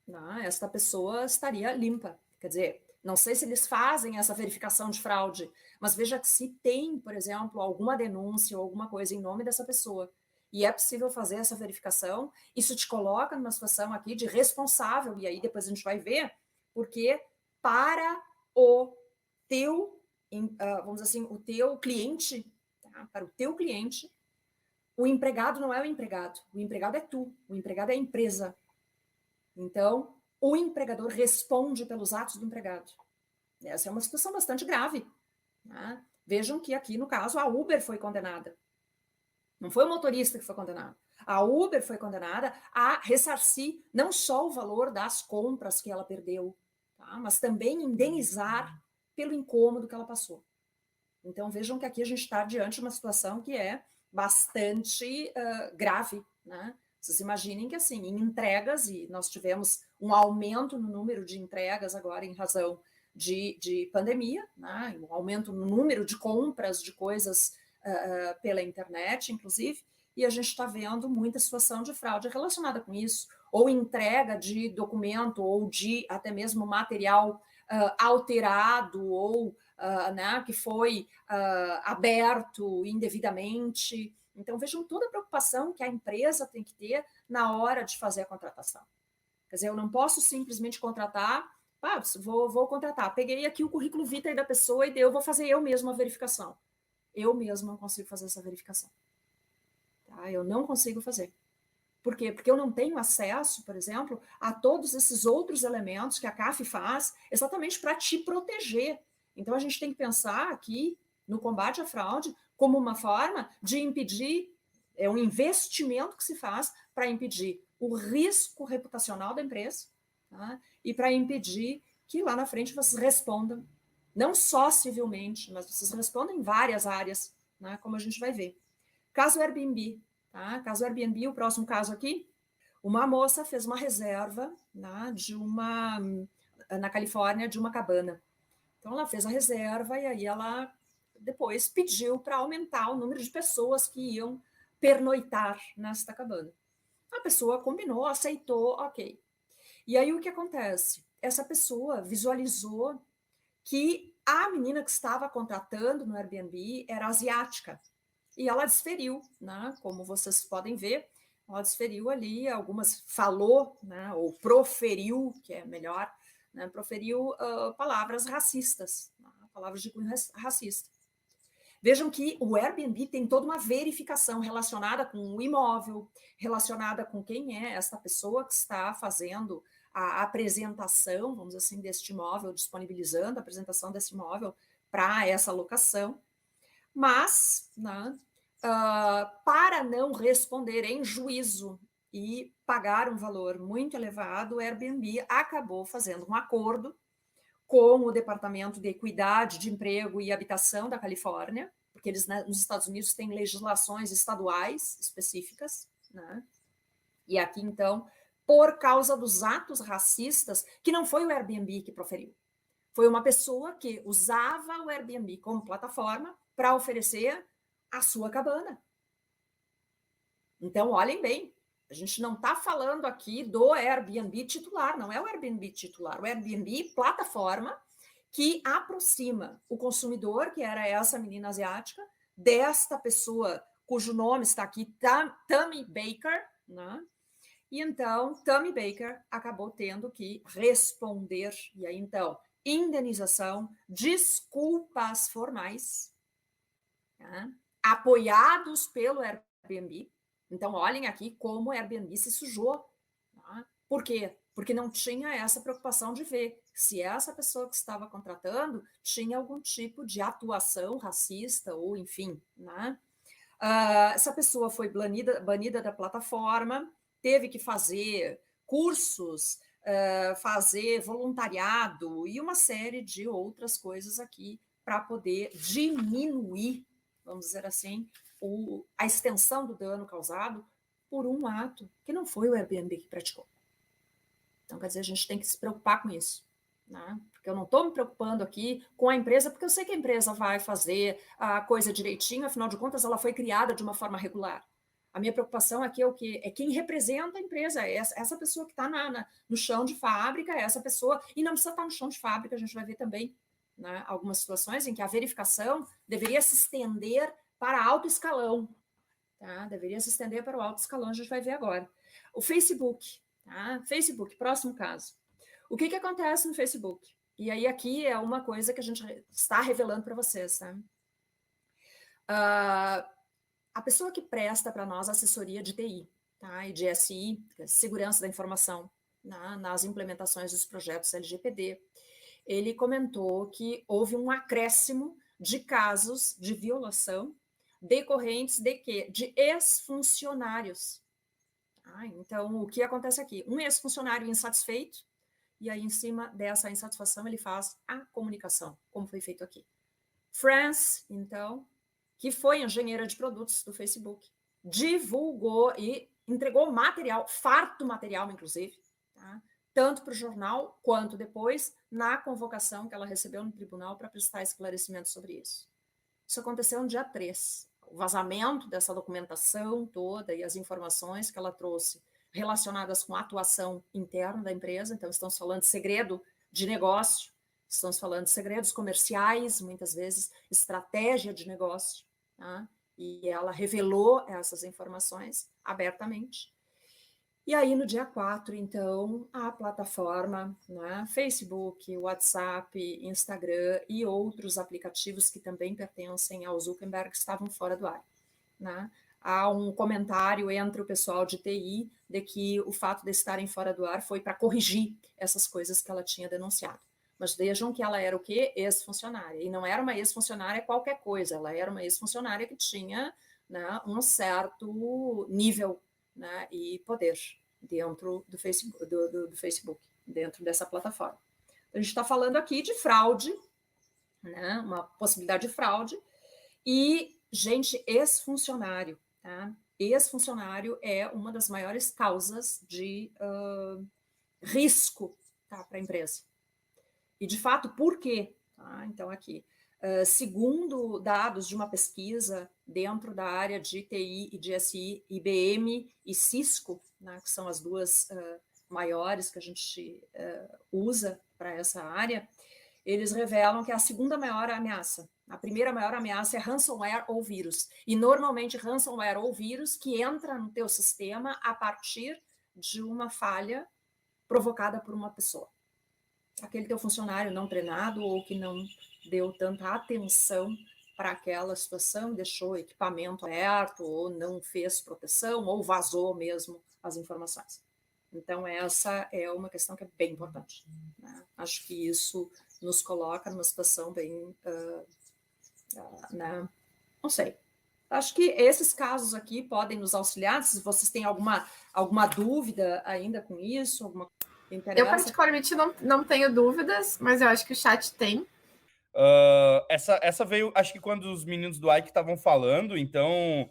né, esta pessoa estaria limpa, quer dizer, não sei se eles fazem essa verificação de fraude, mas veja que se tem, por exemplo, alguma denúncia ou alguma coisa em nome dessa pessoa, e é possível fazer essa verificação, isso te coloca numa situação aqui de responsável, e aí depois a gente vai ver, porque para o teu, vamos dizer assim, o teu cliente, tá? Para o teu cliente, o empregado não é o empregado é tu, o empregado é a empresa. Então, o empregador responde pelos atos do empregado. Essa é uma situação bastante grave. Né? Vejam que aqui, no caso, a Uber foi condenada. Não foi o motorista que foi condenado. A Uber foi condenada a ressarcir não só o valor das compras que ela perdeu, tá? Mas também indenizar pelo incômodo que ela passou. Então, vejam que aqui a gente está diante de uma situação que é bastante grave. Né? Vocês imaginem que, assim, em entregas, e nós tivemos um aumento no número de entregas agora em razão de pandemia, né? Um aumento no número de compras de coisas pela internet, inclusive, e a gente está vendo muita situação de fraude relacionada com isso, ou entrega de documento, ou de até mesmo material alterado, ou né, que foi aberto indevidamente. Então, vejam toda a preocupação que a empresa tem que ter na hora de fazer a contratação. Quer dizer, eu não posso simplesmente contratar Vou contratar. Peguei aqui o currículo vitae da pessoa e eu vou fazer eu mesma a verificação. Eu mesma não consigo fazer essa verificação. Tá? Eu não consigo fazer. Por quê? Porque eu não tenho acesso, por exemplo, a todos esses outros elementos que a CAF faz exatamente para te proteger. Então, a gente tem que pensar aqui no combate à fraude como uma forma de impedir, é um investimento que se faz para impedir o risco reputacional da empresa, tá? E para impedir que lá na frente vocês respondam, não só civilmente, mas vocês respondam em várias áreas, né? Como a gente vai ver. Caso Airbnb, tá? Caso Airbnb, o próximo caso aqui, uma moça fez uma reserva, né, na Califórnia, de uma cabana. Então, ela fez a reserva e aí ela depois pediu para aumentar o número de pessoas que iam pernoitar nesta cabana. A pessoa combinou, aceitou, ok. E aí o que acontece? Essa pessoa visualizou que a menina que estava contratando no Airbnb era asiática. E ela desferiu, né? Como vocês podem ver, ela desferiu ali falou, né? Ou proferiu, que é melhor, né? Proferiu palavras racistas, né? Palavras de cunho racista. Vejam que o Airbnb tem toda uma verificação relacionada com o imóvel, relacionada com quem é essa pessoa que está fazendo a apresentação, vamos dizer assim, deste imóvel, disponibilizando a apresentação desse imóvel para essa locação. Mas, né, para não responder em juízo e pagar um valor muito elevado, o Airbnb acabou fazendo um acordo com o Departamento de Equidade de Emprego e Habitação da Califórnia, porque eles, né, nos Estados Unidos têm legislações estaduais específicas, né? E aqui, então, por causa dos atos racistas, que não foi o Airbnb que proferiu, foi uma pessoa que usava o Airbnb como plataforma para oferecer a sua cabana. Então, olhem bem, a gente não está falando aqui do Airbnb titular, não é o Airbnb titular, o Airbnb plataforma que aproxima o consumidor, que era essa menina asiática, desta pessoa cujo nome está aqui, Tammy Baker, né? E então, Tammy Baker acabou tendo que responder, e aí então, indenização, desculpas formais, tá? Apoiados pelo Airbnb. Então, olhem aqui como o Airbnb se sujou. Tá? Por quê? Porque não tinha essa preocupação de ver se essa pessoa que estava contratando tinha algum tipo de atuação racista ou, enfim, né? Essa pessoa foi banida da plataforma, teve que fazer cursos, fazer voluntariado e uma série de outras coisas aqui para poder diminuir, vamos dizer assim, a extensão do dano causado por um ato que não foi o Airbnb que praticou. Então, quer dizer, a gente tem que se preocupar com isso, né? Porque eu não estou me preocupando aqui com a empresa, porque eu sei que a empresa vai fazer a coisa direitinho, afinal de contas, ela foi criada de uma forma regular. A minha preocupação aqui é o quê? É quem representa a empresa, essa pessoa que está no chão de fábrica, essa pessoa, e não precisa estar no chão de fábrica, a gente vai ver também, né, algumas situações em que a verificação deveria se estender para alto escalão, tá? Deveria se estender para o alto escalão, a gente vai ver agora. O Facebook, tá? Facebook, próximo caso. O que acontece no Facebook? E aí aqui é uma coisa que a gente está revelando para vocês, tá? A pessoa que presta para nós assessoria de TI, tá? E de SI, segurança da informação, nas implementações dos projetos LGPD, ele comentou que houve um acréscimo de casos de violação decorrentes de quê? De ex-funcionários. Tá? Então, o que acontece aqui? Um ex-funcionário insatisfeito, e aí, em cima dessa insatisfação, ele faz a comunicação, como foi feito aqui. France, então, que foi engenheira de produtos do Facebook, divulgou e entregou material, farto material, inclusive, tá? Tanto para o jornal, quanto depois, na convocação que ela recebeu no tribunal para prestar esclarecimento sobre isso. Isso aconteceu no dia 3. O vazamento dessa documentação toda e as informações que ela trouxe relacionadas com a atuação interna da empresa, então estamos falando de segredo de negócio, estamos falando de segredos comerciais, muitas vezes estratégia de negócio, tá? E ela revelou essas informações abertamente. E aí, no dia 4, então, a plataforma, né, Facebook, WhatsApp, Instagram e outros aplicativos que também pertencem ao Zuckerberg estavam fora do ar, né? Há um comentário entre o pessoal de TI de que o fato de estarem fora do ar foi para corrigir essas coisas que ela tinha denunciado. Mas vejam que ela era o quê? Ex-funcionária. E não era uma ex-funcionária qualquer coisa, ela era uma ex-funcionária que tinha, né, um certo nível, né, e poder dentro do Facebook, dentro dessa plataforma. A gente está falando aqui de fraude, né, uma possibilidade de fraude, e, gente, ex-funcionário, tá? Ex-funcionário é uma das maiores causas de risco, tá, para a empresa. E, de fato, por quê? Tá? Então, aqui, segundo dados de uma pesquisa dentro da área de TI e de SI, IBM e Cisco, né, que são as duas maiores que a gente usa para essa área, eles revelam que a segunda maior ameaça, a primeira maior ameaça é ransomware ou vírus. E, normalmente, ransomware ou vírus que entra no teu sistema a partir de uma falha provocada por uma pessoa. Aquele teu funcionário não treinado ou que não deu tanta atenção para aquela situação, deixou o equipamento aberto ou não fez proteção ou vazou mesmo as informações. Então, essa é uma questão que é bem importante, né? Acho que isso nos coloca numa situação bem... né? Não sei. Acho que esses casos aqui podem nos auxiliar. Se vocês têm alguma dúvida ainda com isso, alguma Eu, particularmente, não tenho dúvidas, mas eu acho que o chat tem. Essa veio, acho que quando os meninos do Ike estavam falando, então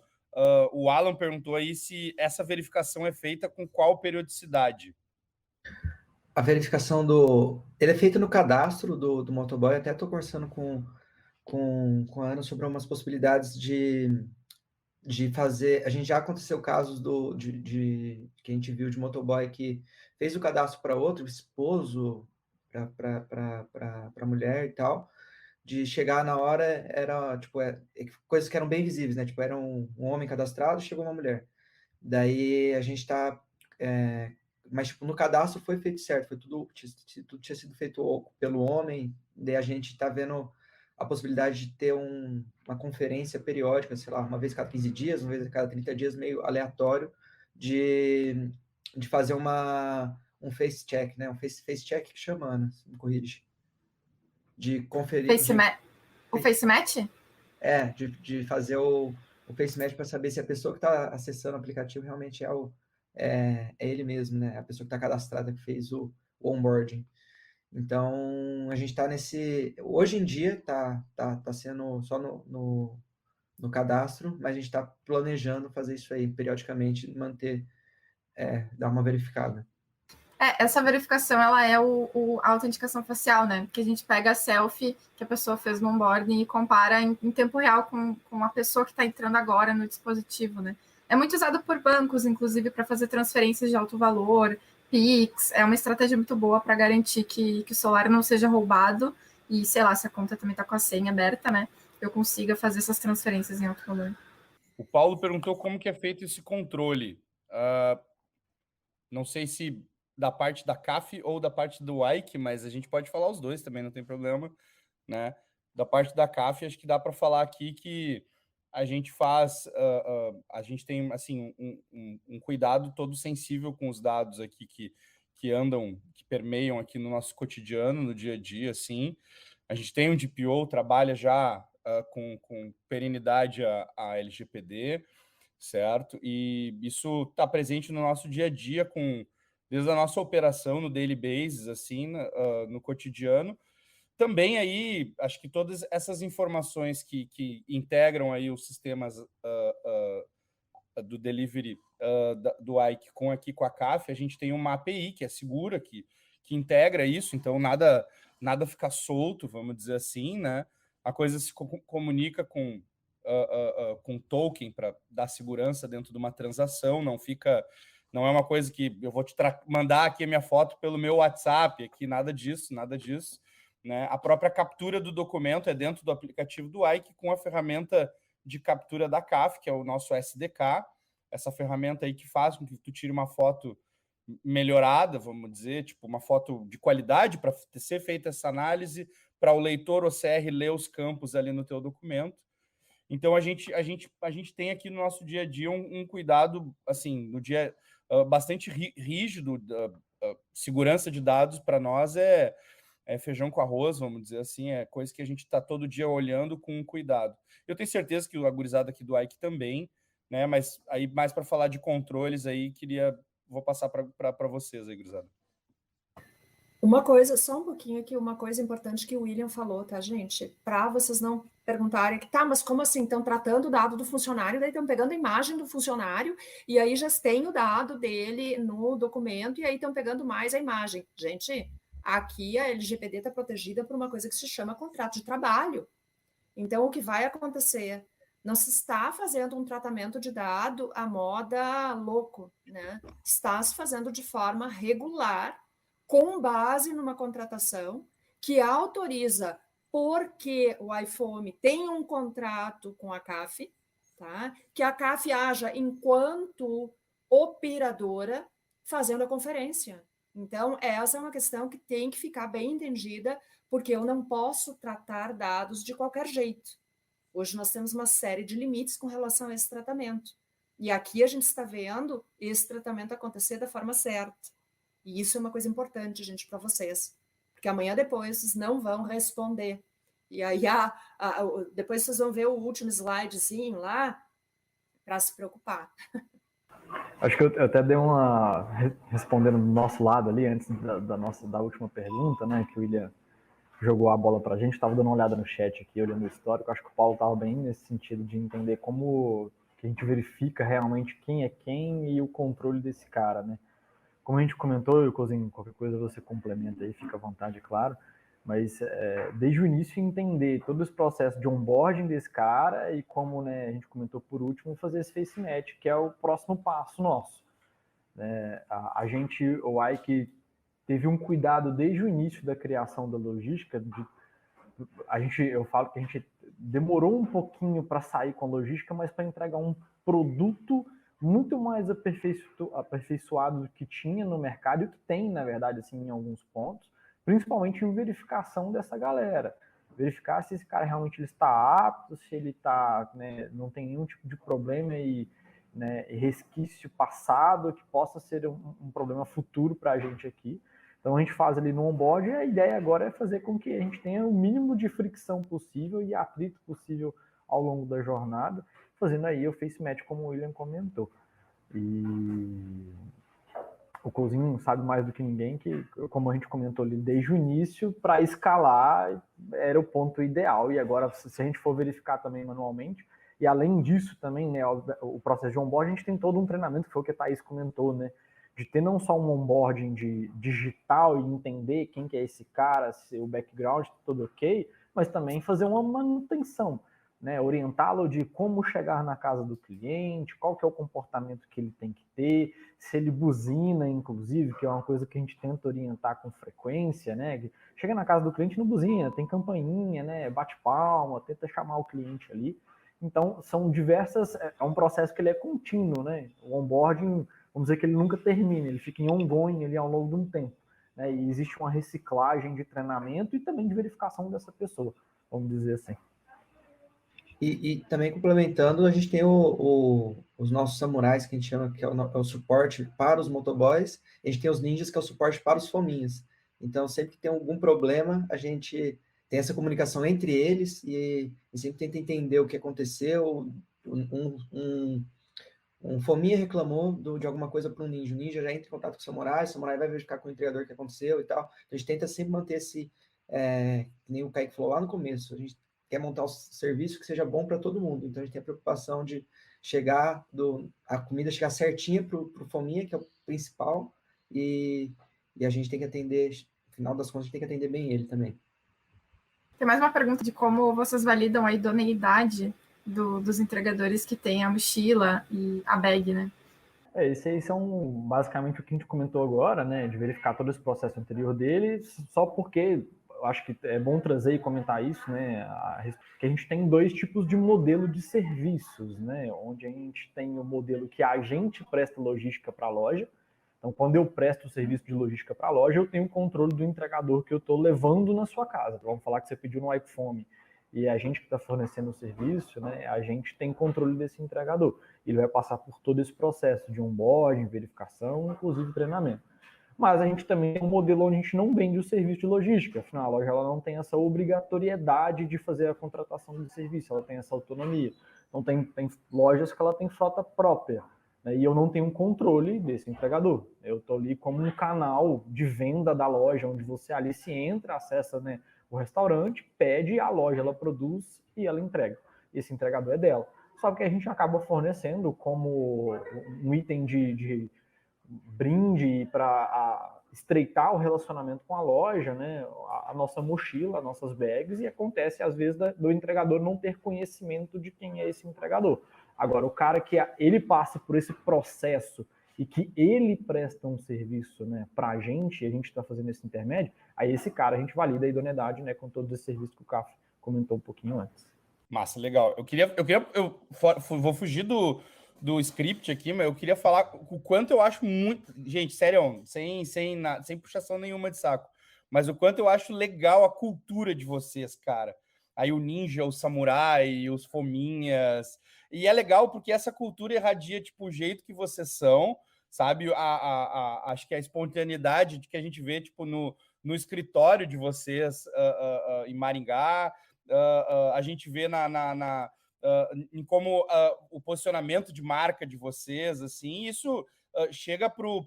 o Alan perguntou aí se essa verificação é feita com qual periodicidade. A verificação ele é feito no cadastro do motoboy. Até estou conversando com a Ana sobre umas possibilidades de fazer. A gente já aconteceu casos que a gente viu de motoboy que fez o cadastro para outro, esposo, para a mulher e tal, de chegar na hora, era tipo coisas que eram bem visíveis, né? Tipo, era um homem cadastrado, chegou uma mulher. Daí a gente está. Mas tipo, no cadastro foi feito certo, tudo tinha sido feito pelo homem. Daí a gente está vendo a possibilidade de ter uma conferência periódica, sei lá, uma vez a cada 15 dias, uma vez a cada 30 dias, meio aleatório, de fazer um face check, né? Um face check que chama, Ana, me corrige. De conferir... O face match? De fazer o face match para saber se a pessoa que está acessando o aplicativo realmente é ele mesmo, né? A pessoa que está cadastrada, que fez o onboarding. Então, a gente está nesse... Hoje em dia, tá sendo só no cadastro, mas a gente está planejando fazer isso aí periodicamente, manter, dar uma verificada. Essa verificação, ela é a autenticação facial, né? Que a gente pega a selfie que a pessoa fez no onboarding e compara em tempo real com a pessoa que está entrando agora no dispositivo, né? É muito usado por bancos, inclusive, para fazer transferências de alto valor, Pix. É uma estratégia muito boa para garantir que o celular não seja roubado e, sei lá, se a conta também está com a senha aberta, né? Eu consiga fazer essas transferências em alto valor. O Paulo perguntou como que é feito esse controle. Não sei se da parte da CAF ou da parte do Ike, mas a gente pode falar os dois também, não tem problema, né? Da parte da CAF, acho que dá para falar aqui que a gente faz, a gente tem assim um cuidado todo sensível com os dados aqui que andam, que permeiam aqui no nosso cotidiano, no dia a dia, assim. A gente tem um DPO, trabalha já com perenidade a LGPD, certo? E isso está presente no nosso dia a dia, desde a nossa operação no daily basis, assim, no cotidiano. Também aí, acho que todas essas informações que integram aí os sistemas do delivery do Ike com a CAF, a gente tem uma API que é segura, que integra isso, então nada fica solto, vamos dizer assim, né? A coisa se comunica com token para dar segurança dentro de uma transação, não é uma coisa que eu vou te mandar aqui a minha foto pelo meu WhatsApp, aqui nada disso, né? A própria captura do documento é dentro do aplicativo do Ike com a ferramenta de captura da CAF, que é o nosso SDK, essa ferramenta aí que faz com que tu tire uma foto melhorada, vamos dizer, tipo uma foto de qualidade para ser feita essa análise, para o leitor OCR ler os campos ali no teu documento. Então, a gente tem aqui no nosso dia a dia um cuidado, assim, no dia bastante rígido. Segurança de dados, para nós, é feijão com arroz, vamos dizer assim, é coisa que a gente está todo dia olhando com cuidado. Eu tenho certeza que a gurizada aqui do Ike também, né? Mas aí, mais para falar de controles, aí, vou passar para vocês aí, gurizada. Uma coisa, só um pouquinho aqui, uma coisa importante que o William falou, tá, gente? Para vocês não perguntarem que, tá, mas como assim? Estão tratando o dado do funcionário, daí estão pegando a imagem do funcionário, e aí já tem o dado dele no documento, e aí estão pegando mais a imagem. Gente, aqui a LGPD está protegida por uma coisa que se chama contrato de trabalho. Então, o que vai acontecer? Não se está fazendo um tratamento de dado à moda louco, né? Está se fazendo de forma regular, com base numa contratação que autoriza, porque o iFome tem um contrato com a CAF, tá? Que a CAF haja enquanto operadora fazendo a conferência. Então, essa é uma questão que tem que ficar bem entendida, porque eu não posso tratar dados de qualquer jeito. Hoje nós temos uma série de limites com relação a esse tratamento. E aqui a gente está vendo esse tratamento acontecer da forma certa. E isso é uma coisa importante, gente, para vocês. Porque amanhã depois vocês não vão responder. E aí, depois vocês vão ver o último slidezinho lá para se preocupar. Acho que eu até dei uma... Respondendo do nosso lado ali, antes da última pergunta, né, que o William jogou a bola para a gente, estava dando uma olhada no chat aqui, olhando o histórico, acho que o Paulo estava bem nesse sentido de entender como que a gente verifica realmente quem é quem e o controle desse cara, né? Como a gente comentou, Cozinho, qualquer coisa você complementa aí, fica à vontade, claro, mas desde o início entender todo esse processo de onboarding desse cara e como, né, a gente comentou por último, fazer esse face match, que é o próximo passo nosso. A gente, o Ike, teve um cuidado desde o início da criação da logística. Eu falo que a gente demorou um pouquinho para sair com a logística, mas para entregar um produto muito mais aperfeiçoado do que tinha no mercado e o que tem, na verdade, assim, em alguns pontos, principalmente em verificação dessa galera. Verificar se esse cara realmente ele está apto, se ele está, né, não tem nenhum tipo de problema e, né, resquício passado que possa ser um problema futuro para a gente aqui. Então a gente faz ali no onboard e a ideia agora é fazer com que a gente tenha o mínimo de fricção possível e atrito possível ao longo da jornada, fazendo aí o face match como o William comentou. E o Cousinho sabe mais do que ninguém que, como a gente comentou ali desde o início, para escalar era o ponto ideal. E agora, se a gente for verificar também manualmente, e além disso também, né, o processo de onboard, a gente tem todo um treinamento, que foi o que a Thaís comentou, né, de ter não só um onboarding de digital e entender quem que é esse cara, se o background tá tudo ok, mas também fazer uma manutenção, né, orientá-lo de como chegar na casa do cliente, qual que é o comportamento que ele tem que ter, se ele buzina, inclusive, que é uma coisa que a gente tenta orientar com frequência, né, chega na casa do cliente não buzina, tem campainha, né, bate palma, tenta chamar o cliente ali. Então, são diversas, é um processo que ele é contínuo, né, o onboarding, vamos dizer que ele nunca termina, ele fica em ongoing ali ao longo de um tempo, né, e existe uma reciclagem de treinamento e também de verificação dessa pessoa, vamos dizer assim. E também complementando, a gente tem os nossos samurais, que a gente chama que é o suporte para os motoboys, e a gente tem os ninjas, que é o suporte para os fominhas. Então, sempre que tem algum problema, a gente tem essa comunicação entre eles e sempre tenta entender o que aconteceu. Um fominha reclamou de alguma coisa para um ninja, o ninja já entra em contato com o samurai vai verificar com o entregador o que aconteceu e tal. Então, a gente tenta sempre manter esse, que nem o Kaique falou lá no começo, a gente quer montar um serviço que seja bom para todo mundo. Então, a gente tem a preocupação de a comida chegar certinha para o fominha, que é o principal, e a gente tem que atender, no final das contas, a gente tem que atender bem ele também. Tem mais uma pergunta de como vocês validam a idoneidade dos entregadores que têm a mochila e a bag, né? Esse aí são basicamente o que a gente comentou agora, né? De verificar todo esse processo anterior dele, só porque eu acho que é bom trazer e comentar isso, né? Que a gente tem 2 tipos de modelo de serviços, né? Onde a gente tem o modelo que a gente presta logística para a loja. Então, quando eu presto o serviço de logística para a loja, eu tenho o controle do entregador que eu estou levando na sua casa. Vamos falar que você pediu no iFome e a gente que está fornecendo o serviço, né? A gente tem controle desse entregador. Ele vai passar por todo esse processo de onboarding, verificação, inclusive treinamento. Mas a gente também tem um modelo onde a gente não vende o serviço de logística. Afinal, a loja ela não tem essa obrigatoriedade de fazer a contratação do serviço, ela tem essa autonomia. Então, tem lojas que ela tem frota própria, né? E eu não tenho um controle desse entregador. Eu estou ali como um canal de venda da loja, onde você ali se entra, acessa, né, o restaurante, pede, a loja ela produz e ela entrega. Esse entregador é dela. Só que a gente acaba fornecendo como um item de brinde para estreitar o relacionamento com a loja, né? A nossa mochila, as nossas bags, e acontece às vezes do entregador não ter conhecimento de quem é esse entregador. Agora, o cara que ele passa por esse processo e que ele presta um serviço, né, para a gente está fazendo esse intermédio, aí esse cara a gente valida a idoneidade, né, com todos esses serviços que o Caf comentou um pouquinho antes. Massa, legal. Eu vou fugir do script aqui, mas eu queria falar o quanto eu acho muito... Gente, sério, sem puxação nenhuma de saco, mas o quanto eu acho legal a cultura de vocês, cara. Aí o ninja, o samurai, os fominhas... E é legal porque essa cultura irradia, tipo, o jeito que vocês são, sabe? Acho que a espontaneidade de que a gente vê, tipo, no escritório de vocês em Maringá, a gente vê em como o posicionamento de marca de vocês, assim, isso chega pro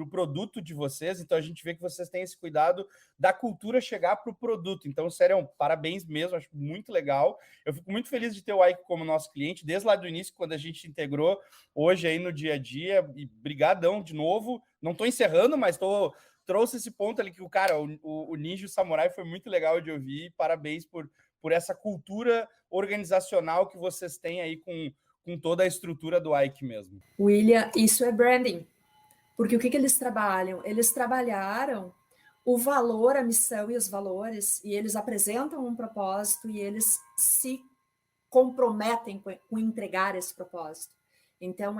produto de vocês, então a gente vê que vocês têm esse cuidado da cultura chegar pro produto. Então, sério, parabéns mesmo, acho muito legal. Eu fico muito feliz de ter o Ike como nosso cliente, desde lá do início, quando a gente integrou, hoje aí no dia a dia, e brigadão de novo. Não estou encerrando, mas trouxe esse ponto ali que o Ninja e o Samurai foi muito legal de ouvir. Parabéns por essa cultura organizacional que vocês têm aí com toda a estrutura do Ike mesmo. William, isso é branding. Porque o que eles trabalham? Eles trabalharam o valor, a missão e os valores, e eles apresentam um propósito e eles se comprometem com entregar esse propósito. Então,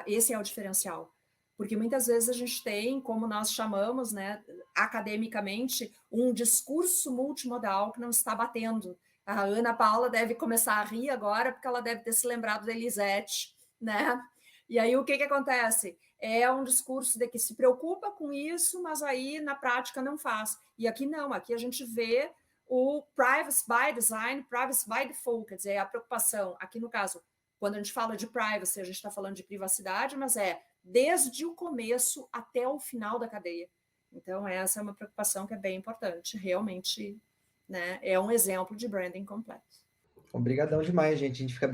esse é o diferencial. Porque muitas vezes a gente tem, como nós chamamos, né, academicamente, um discurso multimodal que não está batendo. A Ana Paula deve começar a rir agora, porque ela deve ter se lembrado da Elisete, né? E aí o que acontece? É um discurso de que se preocupa com isso, mas aí na prática não faz. E aqui não, aqui a gente vê o privacy by design, privacy by default, quer dizer, a preocupação. Aqui no caso, quando a gente fala de privacy, a gente está falando de privacidade, mas desde o começo até o final da cadeia. Então, essa é uma preocupação que é bem importante. Realmente, né, é um exemplo de branding completo. Obrigadão demais, gente. A gente fica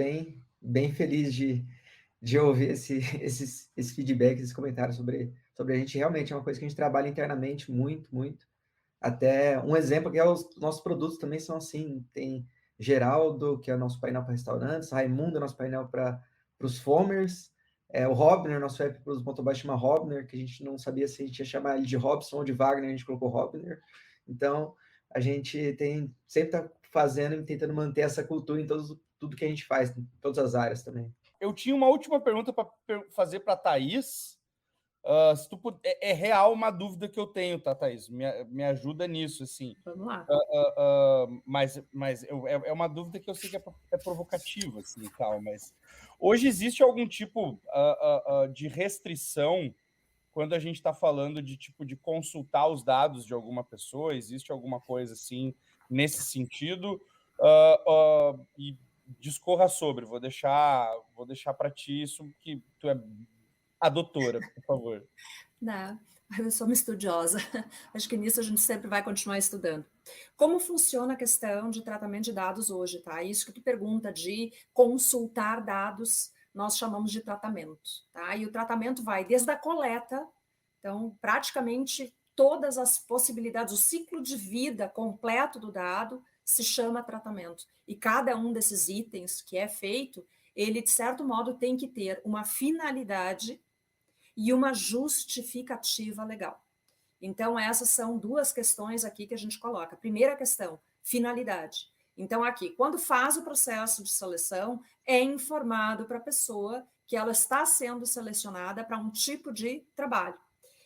bem feliz de ouvir esse feedback, esses comentários sobre a gente. Realmente é uma coisa que a gente trabalha internamente muito, muito. Até um exemplo que os nossos produtos também são assim. Tem Geraldo, que é o nosso painel para restaurantes, Raimundo é o nosso painel para os fomers, o Robner, nosso app para os motoboys chama Robner, que a gente não sabia se a gente ia chamar ele de Robson ou de Wagner, a gente colocou Robner. Então, a gente sempre está fazendo e tentando manter essa cultura em tudo que a gente faz, em todas as áreas também. Eu tinha uma última pergunta para fazer para a Thaís. Se tu puder, é real uma dúvida que eu tenho, tá, Thaís? Me ajuda nisso, assim. Vamos lá. Mas é uma dúvida que eu sei que é provocativa, assim, e tal, mas hoje existe algum tipo de restrição quando a gente está falando de tipo de consultar os dados de alguma pessoa? Existe alguma coisa assim nesse sentido? E discorra sobre. Vou deixar para ti isso, que tu é a doutora, por favor. Não, eu sou uma estudiosa. Acho que nisso a gente sempre vai continuar estudando. Como funciona a questão de tratamento de dados hoje, tá? Isso que tu pergunta de consultar dados, nós chamamos de tratamento, tá? E o tratamento vai desde a coleta, então praticamente todas as possibilidades, o ciclo de vida completo do dado se chama tratamento. E cada um desses itens que é feito, ele de certo modo tem que ter uma finalidade e uma justificativa legal. Então, essas são duas questões aqui que a gente coloca. Primeira questão, finalidade. Então, aqui, quando faz o processo de seleção, é informado para a pessoa que ela está sendo selecionada para um tipo de trabalho.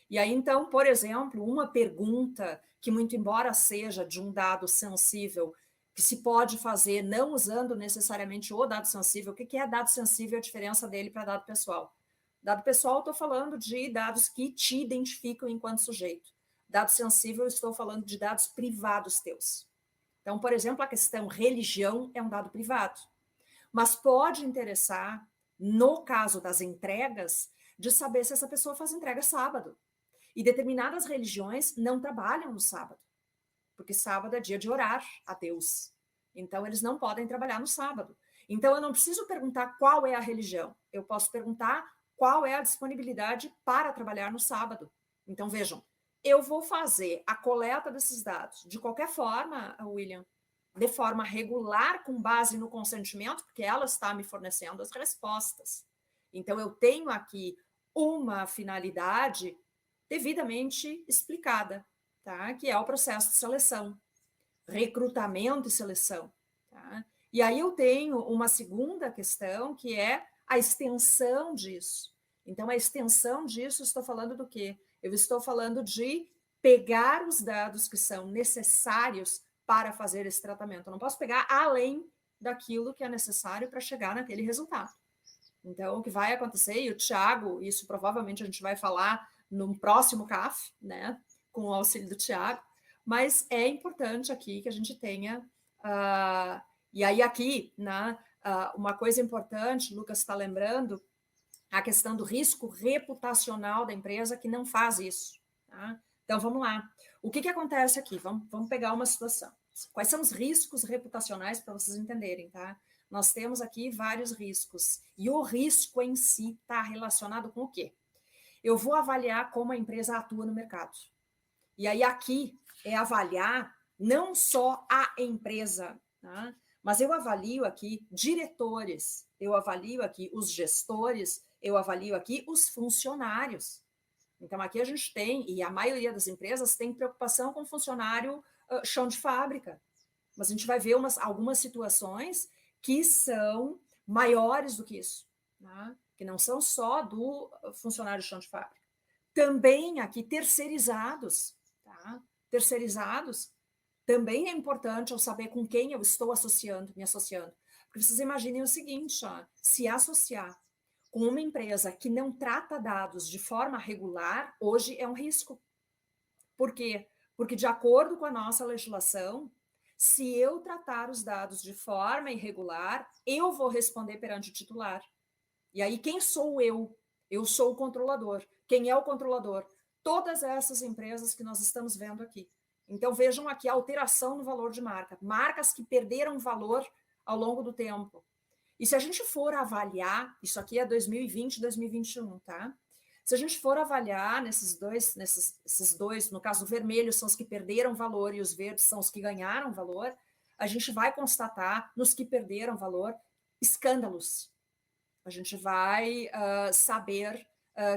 E aí, então, por exemplo, uma pergunta que, muito embora seja de um dado sensível, que se pode fazer não usando necessariamente o dado sensível. O que é dado sensível e a diferença dele para dado pessoal? Dado pessoal, estou falando de dados que te identificam enquanto sujeito. Dado sensível, estou falando de dados privados teus. Então, por exemplo, a questão religião é um dado privado. Mas pode interessar, no caso das entregas, de saber se essa pessoa faz entrega sábado. E determinadas religiões não trabalham no sábado, porque sábado é dia de orar a Deus. Então, eles não podem trabalhar no sábado. Então, eu não preciso perguntar qual é a religião. Eu posso perguntar qual é a disponibilidade para trabalhar no sábado. Então, vejam, eu vou fazer a coleta desses dados de qualquer forma, William, de forma regular, com base no consentimento, porque ela está me fornecendo as respostas. Então, eu tenho aqui uma finalidade devidamente explicada, tá? Que é o processo de seleção, recrutamento e seleção. Tá? E aí eu tenho uma segunda questão, que é a extensão disso. Então, a extensão disso, estou falando do quê? Eu estou falando de pegar os dados que são necessários para fazer esse tratamento. Eu não posso pegar além daquilo que é necessário para chegar naquele resultado. Então, o que vai acontecer, e o Thiago, isso provavelmente a gente vai falar no próximo CAF, né, com o auxílio do Thiago, mas é importante aqui que a gente tenha, e aí aqui, né, uma coisa importante, o Lucas está lembrando, a questão do risco reputacional da empresa que não faz isso. Tá? Então, vamos lá. O que acontece aqui? Vamos pegar uma situação. Quais são os riscos reputacionais para vocês entenderem, tá? Nós temos aqui vários riscos. E o risco em si está relacionado com o quê? Eu vou avaliar como a empresa atua no mercado. E aí aqui é avaliar não só a empresa, tá? Mas eu avalio aqui diretores, eu avalio aqui os gestores, eu avalio aqui os funcionários. Então, aqui a gente tem, e a maioria das empresas tem preocupação com funcionário chão de fábrica. Mas a gente vai ver algumas situações que são maiores do que isso, tá? Que não são só do funcionário chão de fábrica. Também aqui terceirizados, tá? Terceirizados também é importante eu saber com quem eu estou me associando. Porque vocês imaginem o seguinte, ó, se associar com uma empresa que não trata dados de forma regular, hoje é um risco. Por quê? Porque, de acordo com a nossa legislação, se eu tratar os dados de forma irregular, eu vou responder perante o titular. E aí, quem sou eu? Eu sou o controlador. Quem é o controlador? Todas essas empresas que nós estamos vendo aqui. Então, vejam aqui a alteração no valor de marca. Marcas que perderam valor ao longo do tempo. E se a gente for avaliar, isso aqui é 2020 e 2021, tá? Se a gente for avaliar esses dois, no caso o vermelho são os que perderam valor e os verdes são os que ganharam valor, a gente vai constatar nos que perderam valor escândalos. A gente vai saber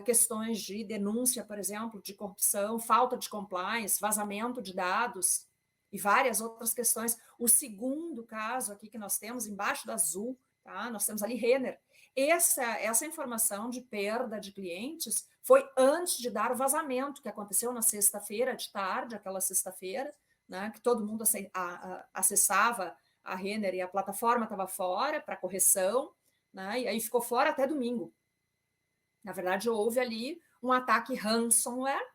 questões de denúncia, por exemplo, de corrupção, falta de compliance, vazamento de dados e várias outras questões. O segundo caso aqui que nós temos, embaixo do azul, tá? Nós temos ali Renner. Essa informação de perda de clientes foi antes de dar o vazamento, que aconteceu na sexta-feira, de tarde, aquela sexta-feira, né, que todo mundo acessava a Renner e a plataforma estava fora para correção, né, e aí ficou fora até domingo. Na verdade, houve ali um ataque ransomware,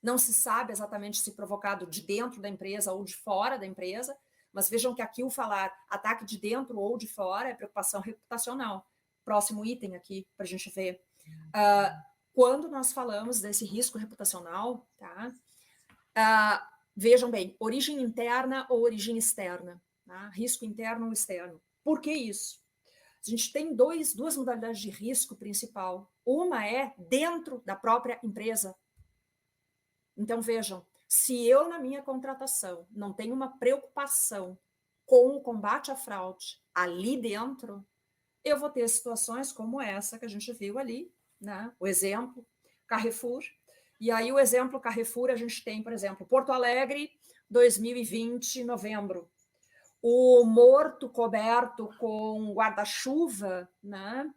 não se sabe exatamente se provocado de dentro da empresa ou de fora da empresa, mas vejam que aqui o falar ataque de dentro ou de fora é preocupação reputacional. Próximo item aqui para a gente ver. Quando nós falamos desse risco reputacional, tá? Vejam bem, origem interna ou origem externa, tá? Risco interno ou externo. Por que isso? A gente tem duas modalidades de risco principal. Uma é dentro da própria empresa. Então, vejam, se eu, na minha contratação, não tenho uma preocupação com o combate à fraude ali dentro, eu vou ter situações como essa que a gente viu ali, né? O exemplo, Carrefour. E aí o exemplo Carrefour, a gente tem, por exemplo, Porto Alegre, 2020, novembro. O morto coberto com guarda-chuva, né?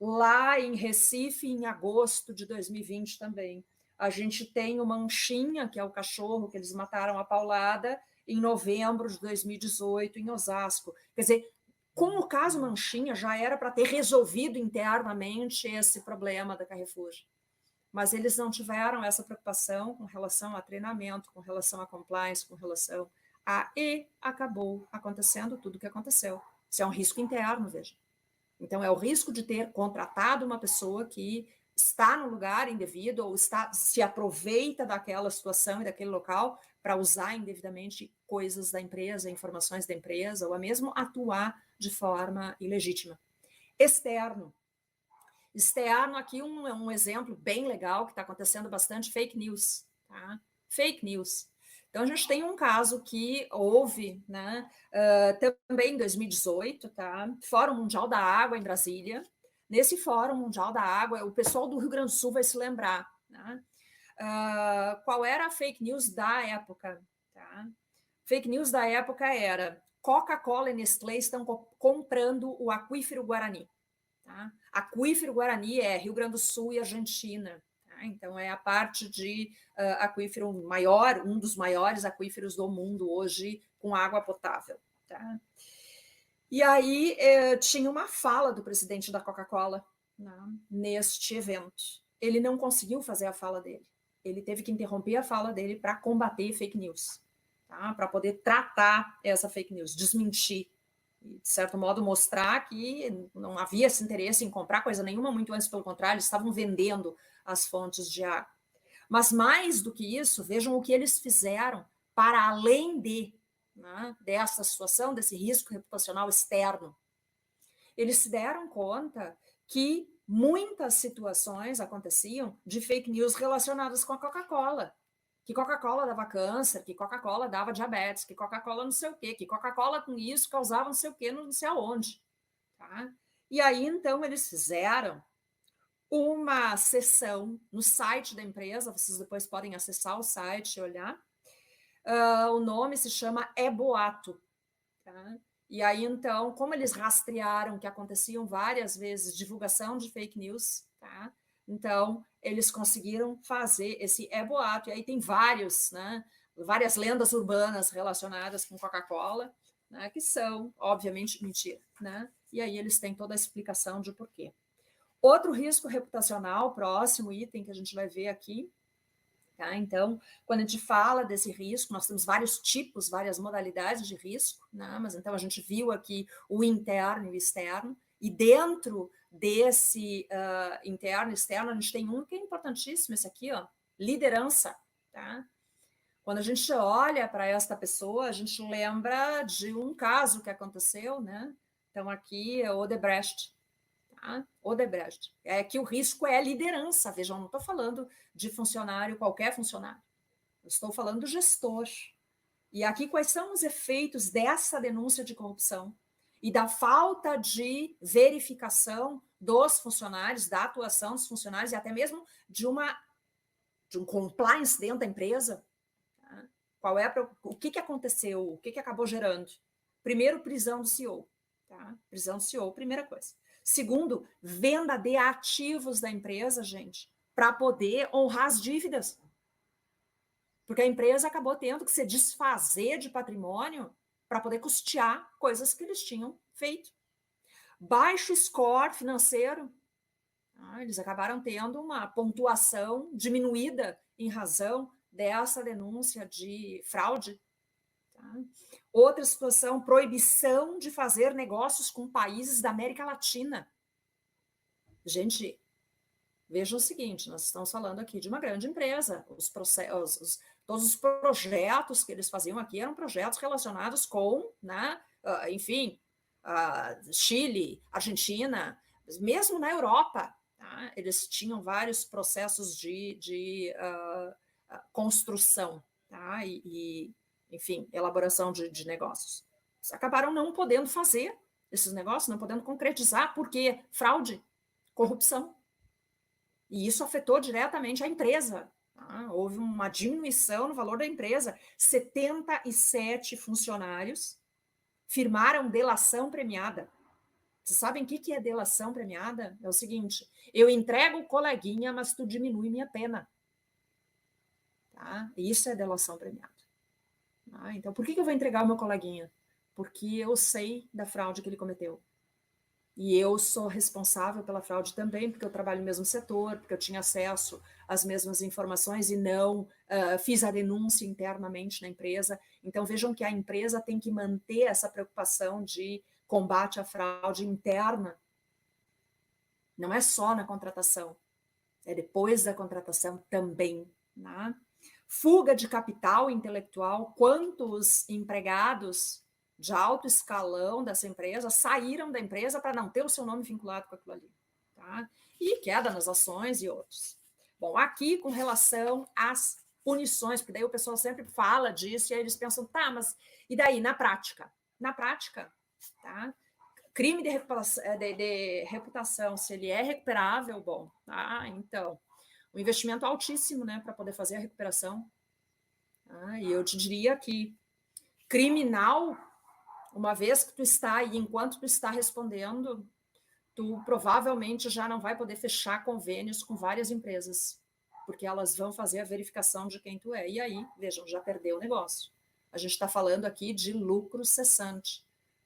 Lá em Recife, em agosto de 2020 também. A gente tem o Manchinha, que é o cachorro que eles mataram a paulada, em novembro de 2018, em Osasco. Quer dizer, com o caso Manchinha, já era para ter resolvido internamente esse problema da Carrefour. Mas eles não tiveram essa preocupação com relação a treinamento, com relação a compliance, com relação e acabou acontecendo tudo o que aconteceu. Isso é um risco interno, veja. Então, é o risco de ter contratado uma pessoa que está no lugar indevido ou se aproveita daquela situação e daquele local para usar indevidamente coisas da empresa, informações da empresa, ou a mesmo atuar de forma ilegítima. Externo. Externo, aqui um exemplo bem legal que está acontecendo bastante, fake news. Tá? Fake news. Então, a gente tem um caso que houve, né, também em 2018, tá? Fórum Mundial da Água em Brasília. Nesse Fórum Mundial da Água, o pessoal do Rio Grande do Sul vai se lembrar, né? Qual era a fake news da época? Tá? Fake news da época era Coca-Cola e Nestlé estão comprando o aquífero Guarani. Tá? Aquífero Guarani é Rio Grande do Sul e Argentina. Então, é a parte de aquífero maior, um dos maiores aquíferos do mundo hoje com água potável. Tá? E aí tinha uma fala do presidente da Coca-Cola, né, neste evento. Ele não conseguiu fazer a fala dele. Ele teve que interromper a fala dele para combater fake news, tá? Para poder tratar essa fake news, desmentir. E, de certo modo, mostrar que não havia esse interesse em comprar coisa nenhuma, muito antes, pelo contrário, eles estavam vendendo as fontes de água. Mas, mais do que isso, vejam o que eles fizeram para além dessa situação, desse risco reputacional externo. Eles se deram conta que muitas situações aconteciam de fake news relacionadas com a Coca-Cola. Que Coca-Cola dava câncer, que Coca-Cola dava diabetes, que Coca-Cola não sei o quê, que Coca-Cola com isso causava não sei o quê, não sei aonde. Tá? E aí, então, eles fizeram uma sessão no site da empresa, vocês depois podem acessar o site e olhar. O nome se chama É Boato. Tá? E aí, então, como eles rastrearam que aconteciam várias vezes divulgação de fake news, tá? Então, eles conseguiram fazer esse boato. E aí tem várias lendas urbanas relacionadas com Coca-Cola, né, que são, obviamente, mentira. Né? E aí eles têm toda a explicação de porquê. Outro risco reputacional, próximo item que a gente vai ver aqui. Tá? Então, quando a gente fala desse risco, nós temos vários tipos, várias modalidades de risco, né? Mas então a gente viu aqui o interno e o externo. E dentro desse interno e externo, a gente tem um que é importantíssimo, esse aqui, ó, liderança. Tá? Quando a gente olha para esta pessoa, a gente lembra de um caso que aconteceu, né? Então, aqui é Odebrecht. Tá? Odebrecht. É que o risco é a liderança. Vejam, não estou falando de funcionário, qualquer funcionário. Eu estou falando do gestor. E aqui, quais são os efeitos dessa denúncia de corrupção? E da falta de verificação dos funcionários, da atuação dos funcionários e até mesmo de um compliance dentro da empresa. Tá? O que aconteceu? O que acabou gerando? Primeiro, prisão do CEO. Tá? Prisão do CEO, primeira coisa. Segundo, venda de ativos da empresa, gente, para poder honrar as dívidas. Porque a empresa acabou tendo que se desfazer de patrimônio para poder custear coisas que eles tinham feito. Baixo score financeiro. Eles acabaram tendo uma pontuação diminuída em razão dessa denúncia de fraude. Tá? Outra situação, proibição de fazer negócios com países da América Latina. Gente, vejam o seguinte, nós estamos falando aqui de uma grande empresa. Todos os projetos que eles faziam aqui eram projetos relacionados com, né, enfim, Chile, Argentina, mesmo na Europa. Tá? Eles tinham vários processos de construção, tá? Enfim, elaboração de negócios. Eles acabaram não podendo fazer esses negócios, não podendo concretizar, porque fraude, corrupção. E isso afetou diretamente a empresa. Tá? Houve uma diminuição no valor da empresa. 77 funcionários firmaram delação premiada. Vocês sabem o que é delação premiada? É o seguinte, eu entrego o coleguinha, mas tu diminui minha pena. Tá? Isso é delação premiada. Tá? Então, por que eu vou entregar o meu coleguinha? Porque eu sei da fraude que ele cometeu. E eu sou responsável pela fraude também, porque eu trabalho no mesmo setor, porque eu tinha acesso às mesmas informações e não fiz a denúncia internamente na empresa. Então, vejam que a empresa tem que manter essa preocupação de combate à fraude interna. Não é só na contratação, é depois da contratação também. Né? Fuga de capital intelectual, quantos empregados de alto escalão dessa empresa saíram da empresa para não ter o seu nome vinculado com aquilo ali. Tá? E queda nas ações e outros. Bom, aqui com relação às punições, porque daí o pessoal sempre fala disso e aí eles pensam, tá, mas e daí na prática? Na prática, tá? Crime de reputação, se ele é recuperável, bom, tá? Então, um investimento altíssimo, né, para poder fazer a recuperação. Tá? E eu te diria que criminal, uma vez que tu está aí, enquanto tu está respondendo, tu provavelmente já não vai poder fechar convênios com várias empresas, porque elas vão fazer a verificação de quem tu é. E aí, vejam, já perdeu o negócio. A gente está falando aqui de lucro cessante.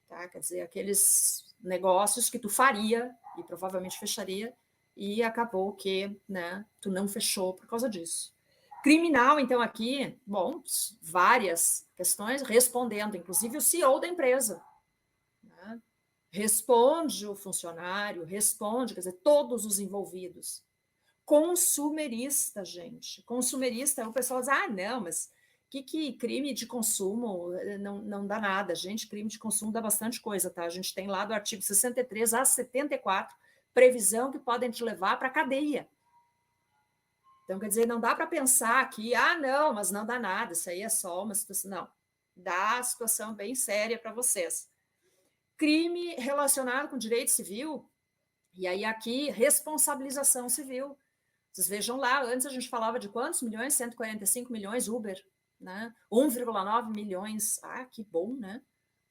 Tá? Quer dizer, aqueles negócios que tu faria e provavelmente fecharia e acabou que, né, tu não fechou por causa disso. Criminal, então, aqui, bom, várias questões respondendo, inclusive o CEO da empresa. Né? Responde o funcionário, responde, quer dizer, todos os envolvidos. Consumerista, gente. Consumerista, o pessoal diz, não, mas que crime de consumo não dá nada. Gente, crime de consumo dá bastante coisa, tá? A gente tem lá do artigo 63 a 74, previsão que podem te levar para a cadeia. Então, quer dizer, não dá para pensar que, não, mas não dá nada, isso aí é só uma situação. Não, dá situação bem séria para vocês. Crime relacionado com direito civil, e aí aqui, responsabilização civil. Vocês vejam lá, antes a gente falava de quantos milhões? 145 milhões Uber, né? 1,9 milhões. Que bom, né?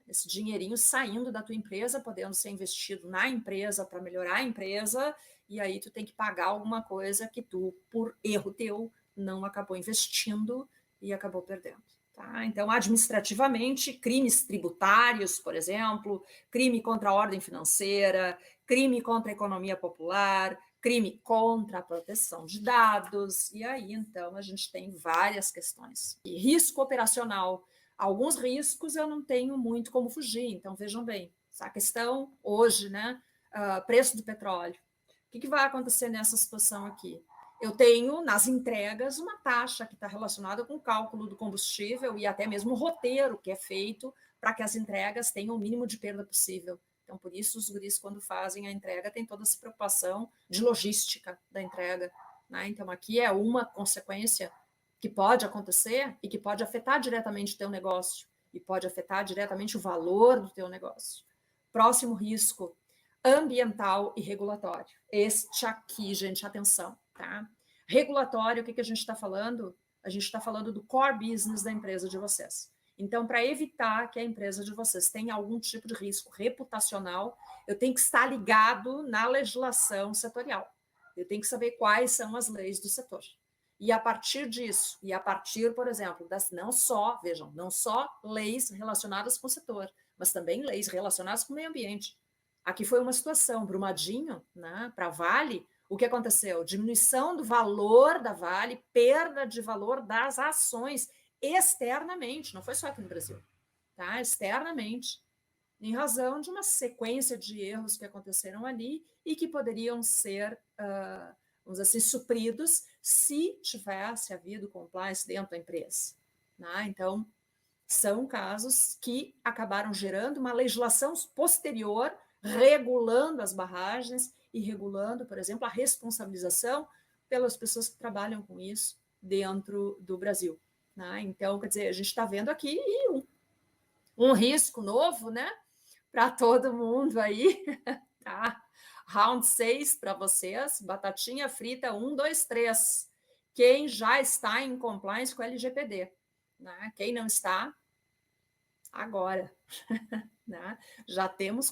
Esse dinheirinho saindo da tua empresa, podendo ser investido na empresa para melhorar a empresa, e aí tu tem que pagar alguma coisa que tu, por erro teu, não acabou investindo e acabou perdendo. Tá? Então, administrativamente, crimes tributários, por exemplo, crime contra a ordem financeira, crime contra a economia popular, crime contra a proteção de dados, e aí, então, a gente tem várias questões. E risco operacional. Alguns riscos eu não tenho muito como fugir, então vejam bem, a questão hoje, né, preço do petróleo. O que vai acontecer nessa situação aqui? Eu tenho, nas entregas, uma taxa que está relacionada com o cálculo do combustível e até mesmo o roteiro que é feito para que as entregas tenham o mínimo de perda possível. Então, por isso, os guris, quando fazem a entrega, têm toda essa preocupação de logística da entrega. Né? Então, aqui é uma consequência que pode acontecer e que pode afetar diretamente o teu negócio e pode afetar diretamente o valor do teu negócio. Próximo risco, ambiental e regulatório. Este aqui, gente, atenção, tá? Regulatório, o que a gente está falando? A gente está falando do core business da empresa de vocês. Então, para evitar que a empresa de vocês tenha algum tipo de risco reputacional, eu tenho que estar ligado na legislação setorial. Eu tenho que saber quais são as leis do setor. E a partir disso, e a partir, por exemplo, não só leis relacionadas com o setor, mas também leis relacionadas com o meio ambiente. Aqui foi uma situação, Brumadinho, né, para a Vale, o que aconteceu? Diminuição do valor da Vale, perda de valor das ações externamente, não foi só aqui no Brasil, tá? Externamente, em razão de uma sequência de erros que aconteceram ali e que poderiam ser vamos dizer assim, supridos se tivesse havido compliance dentro da empresa. Né? Então, são casos que acabaram gerando uma legislação posterior, regulando as barragens e regulando, por exemplo, a responsabilização pelas pessoas que trabalham com isso dentro do Brasil. Né? Então, quer dizer, a gente está vendo aqui um risco novo, né, para todo mundo aí, tá? Round 6 para vocês, batatinha frita 1, 2, 3. quem já está em compliance com a LGPD. Né? Quem não está, agora. Né? Já estamos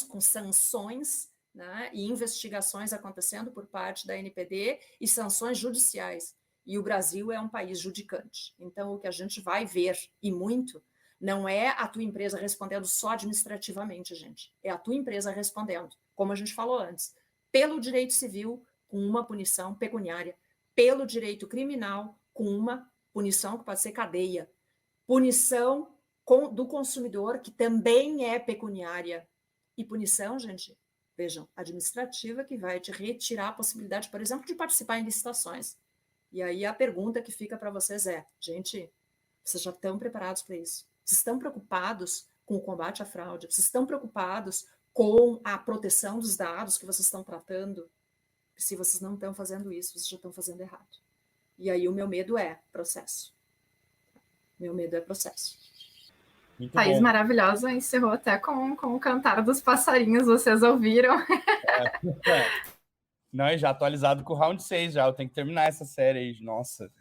com sanções, né, e investigações acontecendo por parte da ANPD e sanções judiciais. E o Brasil é um país judicante. Então, o que a gente vai ver, e muito, não é a tua empresa respondendo só administrativamente, gente. É a tua empresa respondendo, como a gente falou antes, pelo direito civil, com uma punição pecuniária, pelo direito criminal, com uma punição que pode ser cadeia, punição do consumidor, que também é pecuniária, e punição, gente, vejam, administrativa, que vai te retirar a possibilidade, por exemplo, de participar em licitações. E aí a pergunta que fica para vocês é, gente, vocês já estão preparados para isso? Vocês estão preocupados com o combate à fraude? Vocês estão preocupados com a proteção dos dados que vocês estão tratando? Se vocês não estão fazendo isso, vocês já estão fazendo errado. E aí o meu medo é processo. Meu medo é processo. Muito Thaís bom. maravilhosa, encerrou até com o cantar dos passarinhos, vocês ouviram? Não, e já atualizado com o round 6 já, eu tenho que terminar essa série aí, nossa.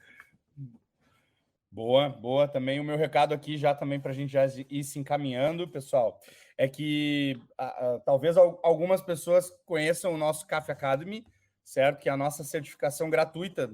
Boa, boa. Também o meu recado aqui já também para a gente já ir se encaminhando, pessoal, é que talvez algumas pessoas conheçam o nosso CAF Academy, certo? Que é a nossa certificação gratuita.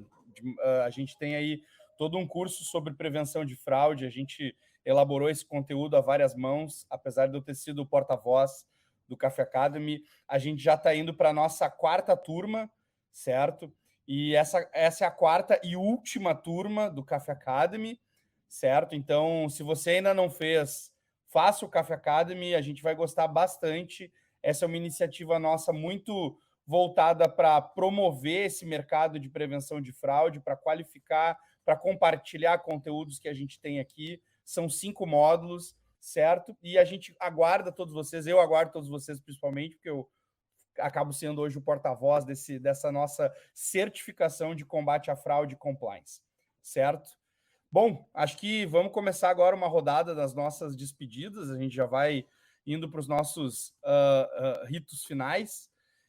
A gente tem aí todo um curso sobre prevenção de fraude, a gente elaborou esse conteúdo a várias mãos, apesar de eu ter sido o porta-voz do CAF Academy. A gente já está indo para a nossa 4ª turma, certo? E essa é a 4ª e última turma do CAF Academy, certo? Então, se você ainda não fez, faça o CAF Academy, a gente vai gostar bastante. Essa é uma iniciativa nossa muito voltada para promover esse mercado de prevenção de fraude, para qualificar, para compartilhar conteúdos que a gente tem aqui. São 5 módulos, certo? E a gente aguarda todos vocês, eu aguardo todos vocês principalmente, porque eu acabo sendo hoje o porta-voz dessa nossa certificação de combate à fraude e compliance, certo? Bom, acho que vamos começar agora uma rodada das nossas despedidas, a gente já vai indo para os nossos ritos finais.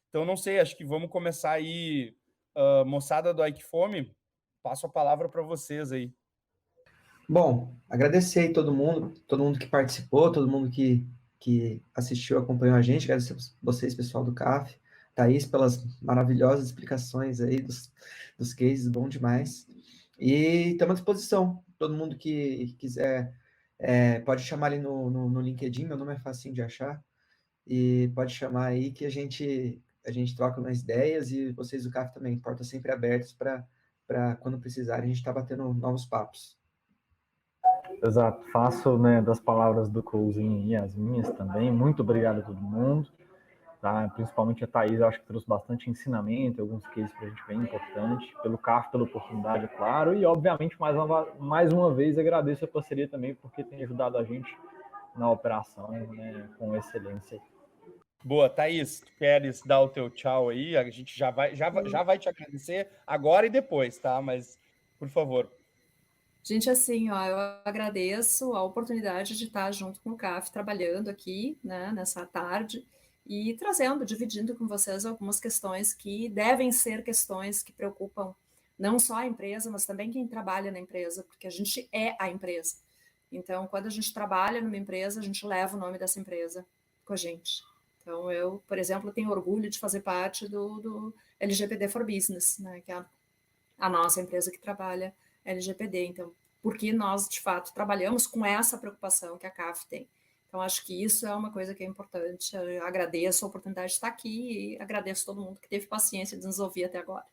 Então, não sei, acho que vamos começar aí, moçada do Aikifome, passo a palavra para vocês aí. Bom, agradecer aí todo mundo que participou, todo mundo que assistiu, acompanhou a gente, agradecer a vocês, pessoal do CAF, Thaís, pelas maravilhosas explicações aí dos cases, bom demais. E estamos à disposição, todo mundo que quiser, pode chamar ali no LinkedIn, meu nome é facinho de achar, e pode chamar aí que a gente troca umas ideias, e vocês do CAF também, portas sempre abertas para quando precisarem, a gente está batendo novos papos. Exato, faço, né, das palavras do Couzinho e as minhas também. Muito obrigado a todo mundo, tá? Principalmente a Thaís, eu acho que trouxe bastante ensinamento, alguns cases para a gente bem importante, pelo CAF, pela oportunidade, é claro, e obviamente mais uma vez agradeço a parceria também, porque tem ajudado a gente na operação, né, com excelência. Boa, Thaís, tu queres dar o teu tchau aí? A gente já vai te agradecer agora e depois, tá? Mas, por favor. Gente, assim, ó, eu agradeço a oportunidade de estar junto com o CAF, trabalhando aqui, né, nessa tarde, e dividindo com vocês algumas questões que devem ser questões que preocupam não só a empresa, mas também quem trabalha na empresa, porque a gente é a empresa. Então, quando a gente trabalha numa empresa, a gente leva o nome dessa empresa com a gente. Então, eu, por exemplo, tenho orgulho de fazer parte do LGPD for Business, né, que é a nossa empresa que trabalha LGPD, então, porque nós, de fato, trabalhamos com essa preocupação que a CAF tem. Então, acho que isso é uma coisa que é importante. Eu agradeço a oportunidade de estar aqui e agradeço todo mundo que teve paciência de nos ouvir até agora.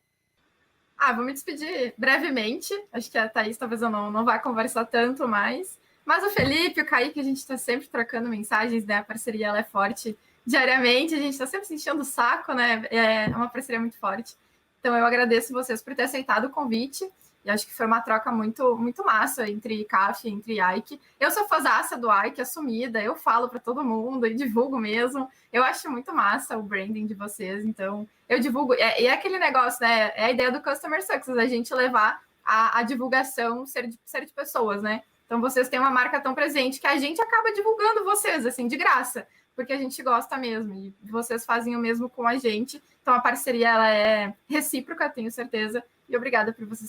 Vou me despedir brevemente. Acho que a Thaís talvez eu não vá conversar tanto mais. Mas o Felipe, o Kaique, a gente está sempre trocando mensagens, né? A parceria ela é forte diariamente, a gente está sempre se enchendo o saco, né? É uma parceria muito forte. Então, eu agradeço vocês por ter aceitado o convite. E acho que foi uma troca muito, muito massa entre CAF e entre Ike. Eu sou fãzaça do Ike, assumida, eu falo para todo mundo e divulgo mesmo. Eu acho muito massa o branding de vocês, então eu divulgo. E é aquele negócio, né? É a ideia do Customer Success, a gente levar a divulgação ser de pessoas, né? Então vocês têm uma marca tão presente que a gente acaba divulgando vocês, assim, de graça, porque a gente gosta mesmo, e vocês fazem o mesmo com a gente. Então a parceria ela é recíproca, tenho certeza. e obrigada por você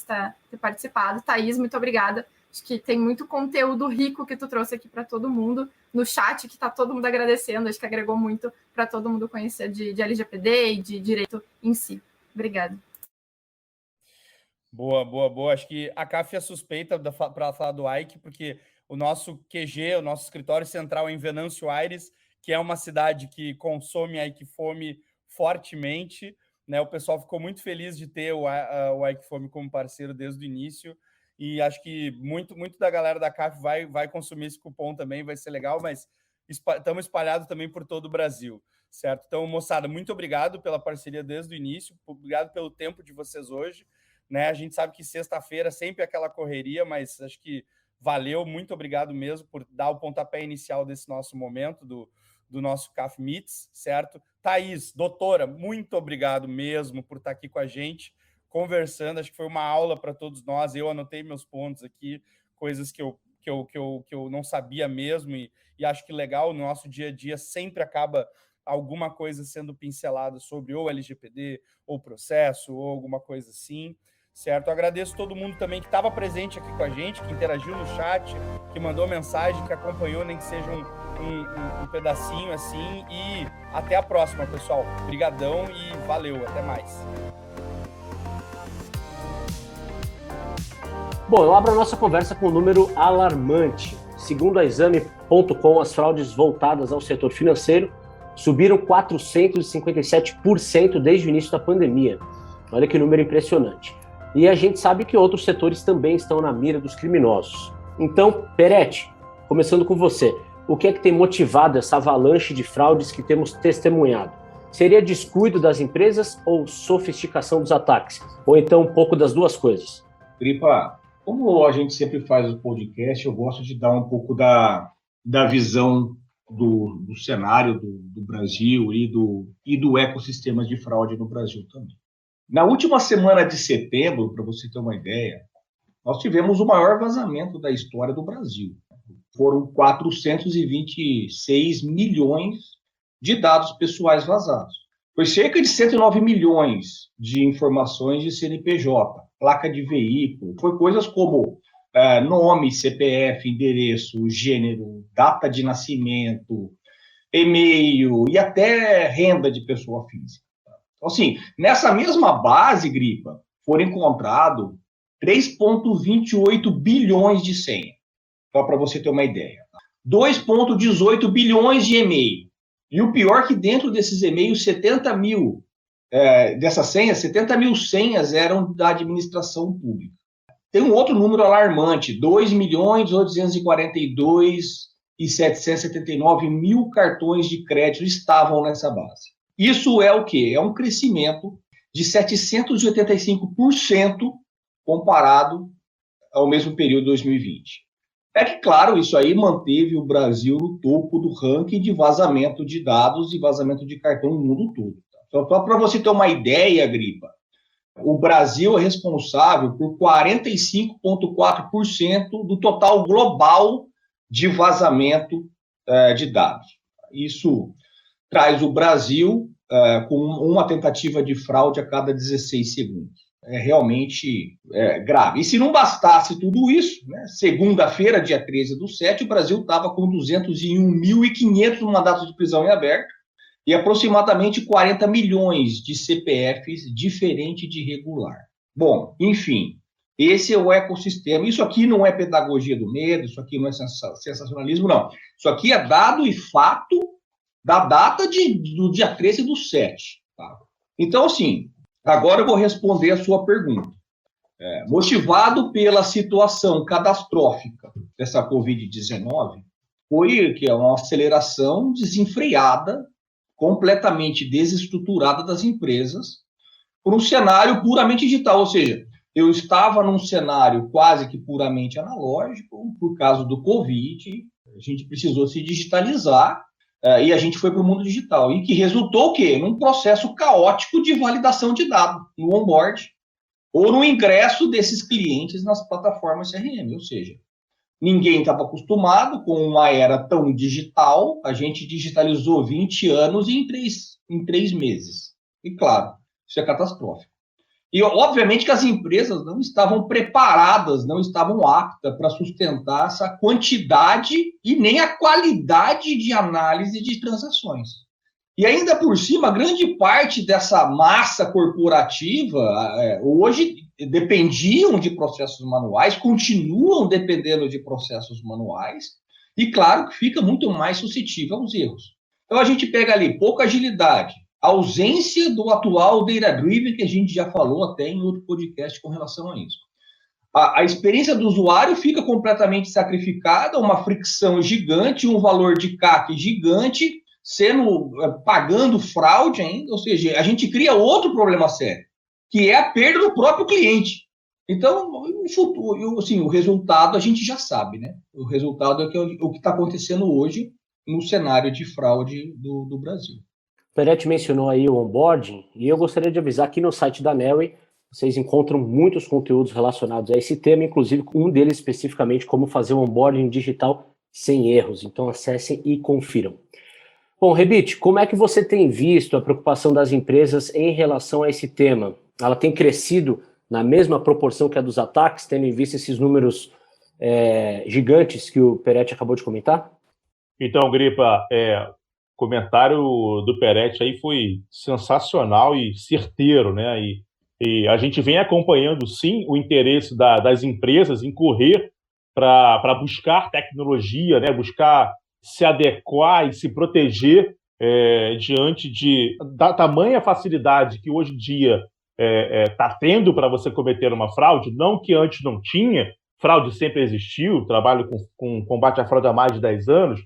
ter participado. Thaís, muito obrigada. Acho que tem muito conteúdo rico que tu trouxe aqui para todo mundo. No chat, que está todo mundo agradecendo, acho que agregou muito para todo mundo conhecer de LGPD e de direito em si. Obrigada. Boa. Acho que a CAF é suspeita para falar do Ike, porque o nosso QG, o nosso escritório central é em Venâncio Aires, que é uma cidade que consome a Ike-Fome fortemente, né? O pessoal ficou muito feliz de ter o Ike-Fome como parceiro desde o início, e acho que muito da galera da CAF vai consumir esse cupom também, vai ser legal, mas estamos espalhados também por todo o Brasil, certo? Então, moçada, muito obrigado pela parceria desde o início, obrigado pelo tempo de vocês hoje, né? A gente sabe que sexta-feira sempre é aquela correria, mas acho que valeu, muito obrigado mesmo por dar o pontapé inicial desse nosso momento, do nosso CAF Meets, certo? Thaís, doutora, muito obrigado mesmo por estar aqui com a gente, conversando, acho que foi uma aula para todos nós, eu anotei meus pontos aqui, coisas que eu não sabia mesmo, e acho que legal, no nosso dia a dia sempre acaba alguma coisa sendo pincelada sobre ou LGPD, ou processo, ou alguma coisa assim, certo? Eu agradeço todo mundo também que estava presente aqui com a gente, que interagiu no chat, que mandou mensagem, que acompanhou, nem que seja um pedacinho assim, e até a próxima, pessoal. Obrigadão e valeu, até mais. Bom, eu abro a nossa conversa com um número alarmante. Segundo a Exame.com, as fraudes voltadas ao setor financeiro subiram 457% desde o início da pandemia. Olha que número impressionante. E a gente sabe que outros setores também estão na mira dos criminosos. Então, Peretti, começando com você, o que é que tem motivado essa avalanche de fraudes que temos testemunhado? Seria descuido das empresas ou sofisticação dos ataques? Ou então um pouco das duas coisas? Gripa, como a gente sempre faz o podcast, eu gosto de dar um pouco da visão do cenário do Brasil e do ecossistema de fraude no Brasil também. Na última semana de setembro, para você ter uma ideia, nós tivemos o maior vazamento da história do Brasil. Foram 426 milhões de dados pessoais vazados. Foi cerca de 109 milhões de informações de CNPJ, placa de veículo. Foi coisas como nome, CPF, endereço, gênero, data de nascimento, e-mail e até renda de pessoa física. Então, assim, nessa mesma base, Gripa, foram encontrados 3,28 bilhões de senha. Só para você ter uma ideia. 2,18 bilhões de e-mail. E o pior que dentro desses e-mails, 70 mil dessas senhas, 70 mil senhas eram da administração pública. Tem um outro número alarmante, 2.842.779 mil cartões de crédito estavam nessa base. Isso é o quê? É um crescimento de 785% comparado ao mesmo período de 2020. É que, claro, isso aí manteve o Brasil no topo do ranking de vazamento de dados e vazamento de cartão no mundo todo. Só para você ter uma ideia, Gripa, o Brasil é responsável por 45,4% do total global de vazamento de dados. Isso traz o Brasil com uma tentativa de fraude a cada 16 segundos. É realmente grave. E se não bastasse tudo isso, né, segunda-feira, dia 13/7, o Brasil estava com 201.500 mandatos de prisão em aberto e aproximadamente 40 milhões de CPFs diferente de irregular. Bom, enfim, esse é o ecossistema. Isso aqui não é pedagogia do medo, isso aqui não é sensacionalismo, não. Isso aqui é dado e fato da data do dia 13/7. Tá? Então, assim, agora eu vou responder a sua pergunta. Motivado pela situação catastrófica dessa Covid-19, foi que é uma aceleração desenfreada, completamente desestruturada das empresas, por um cenário puramente digital. Ou seja, eu estava num cenário quase que puramente analógico, por causa do Covid, a gente precisou se digitalizar, e a gente foi para o mundo digital. E que resultou o quê? Num processo caótico de validação de dados, no onboard, ou no ingresso desses clientes nas plataformas CRM. Ou seja, ninguém estava acostumado com uma era tão digital, a gente digitalizou 20 anos em 3 meses. E claro, isso é catastrófico. E, obviamente, que as empresas não estavam preparadas, não estavam aptas para sustentar essa quantidade e nem a qualidade de análise de transações. E ainda por cima, grande parte dessa massa corporativa hoje dependiam de processos manuais, continuam dependendo de processos manuais, e claro que fica muito mais suscetível aos erros. Então a gente pega ali pouca agilidade, ausência do atual data-driven, que a gente já falou até em outro podcast com relação a isso. A experiência do usuário fica completamente sacrificada, uma fricção gigante, um valor de CAC gigante, pagando fraude ainda, ou seja, a gente cria outro problema sério, que é a perda do próprio cliente. Então, no futuro, assim, o resultado a gente já sabe, né? O resultado é o que está acontecendo hoje no cenário de fraude do Brasil. O Peretti mencionou aí o onboarding, e eu gostaria de avisar que no site da Neoway vocês encontram muitos conteúdos relacionados a esse tema, inclusive um deles especificamente como fazer o onboarding digital sem erros. Então acessem e confiram. Bom, Rebite, como é que você tem visto a preocupação das empresas em relação a esse tema? Ela tem crescido na mesma proporção que a dos ataques, tendo em vista esses números gigantes que o Peretti acabou de comentar? Então, Gripa, o comentário do Peretti aí foi sensacional e certeiro, né? E a gente vem acompanhando, sim, o interesse das empresas em correr para buscar tecnologia, né? Buscar se adequar e se proteger diante da tamanha facilidade que hoje em dia está tendo para você cometer uma fraude. Não que antes não tinha, fraude sempre existiu, trabalho com combate à fraude há mais de 10 anos,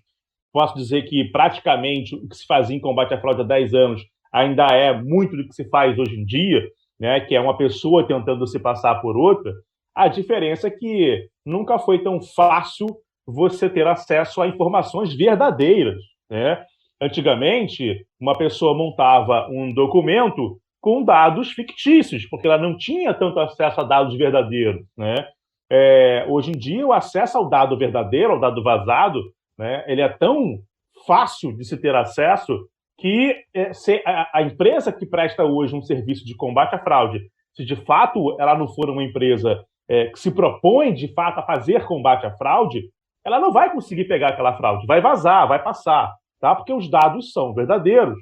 posso dizer que praticamente o que se fazia em combate à fraude há 10 anos ainda é muito do que se faz hoje em dia, né, que é uma pessoa tentando se passar por outra. A diferença é que nunca foi tão fácil você ter acesso a informações verdadeiras, né? Antigamente, uma pessoa montava um documento com dados fictícios, porque ela não tinha tanto acesso a dados verdadeiros, né? Hoje em dia, o acesso ao dado verdadeiro, ao dado vazado, né, ele é tão fácil de se ter acesso que a empresa que presta hoje um serviço de combate à fraude, se de fato ela não for uma empresa que se propõe de fato a fazer combate à fraude, ela não vai conseguir pegar aquela fraude, vai vazar, vai passar, tá? Porque os dados são verdadeiros.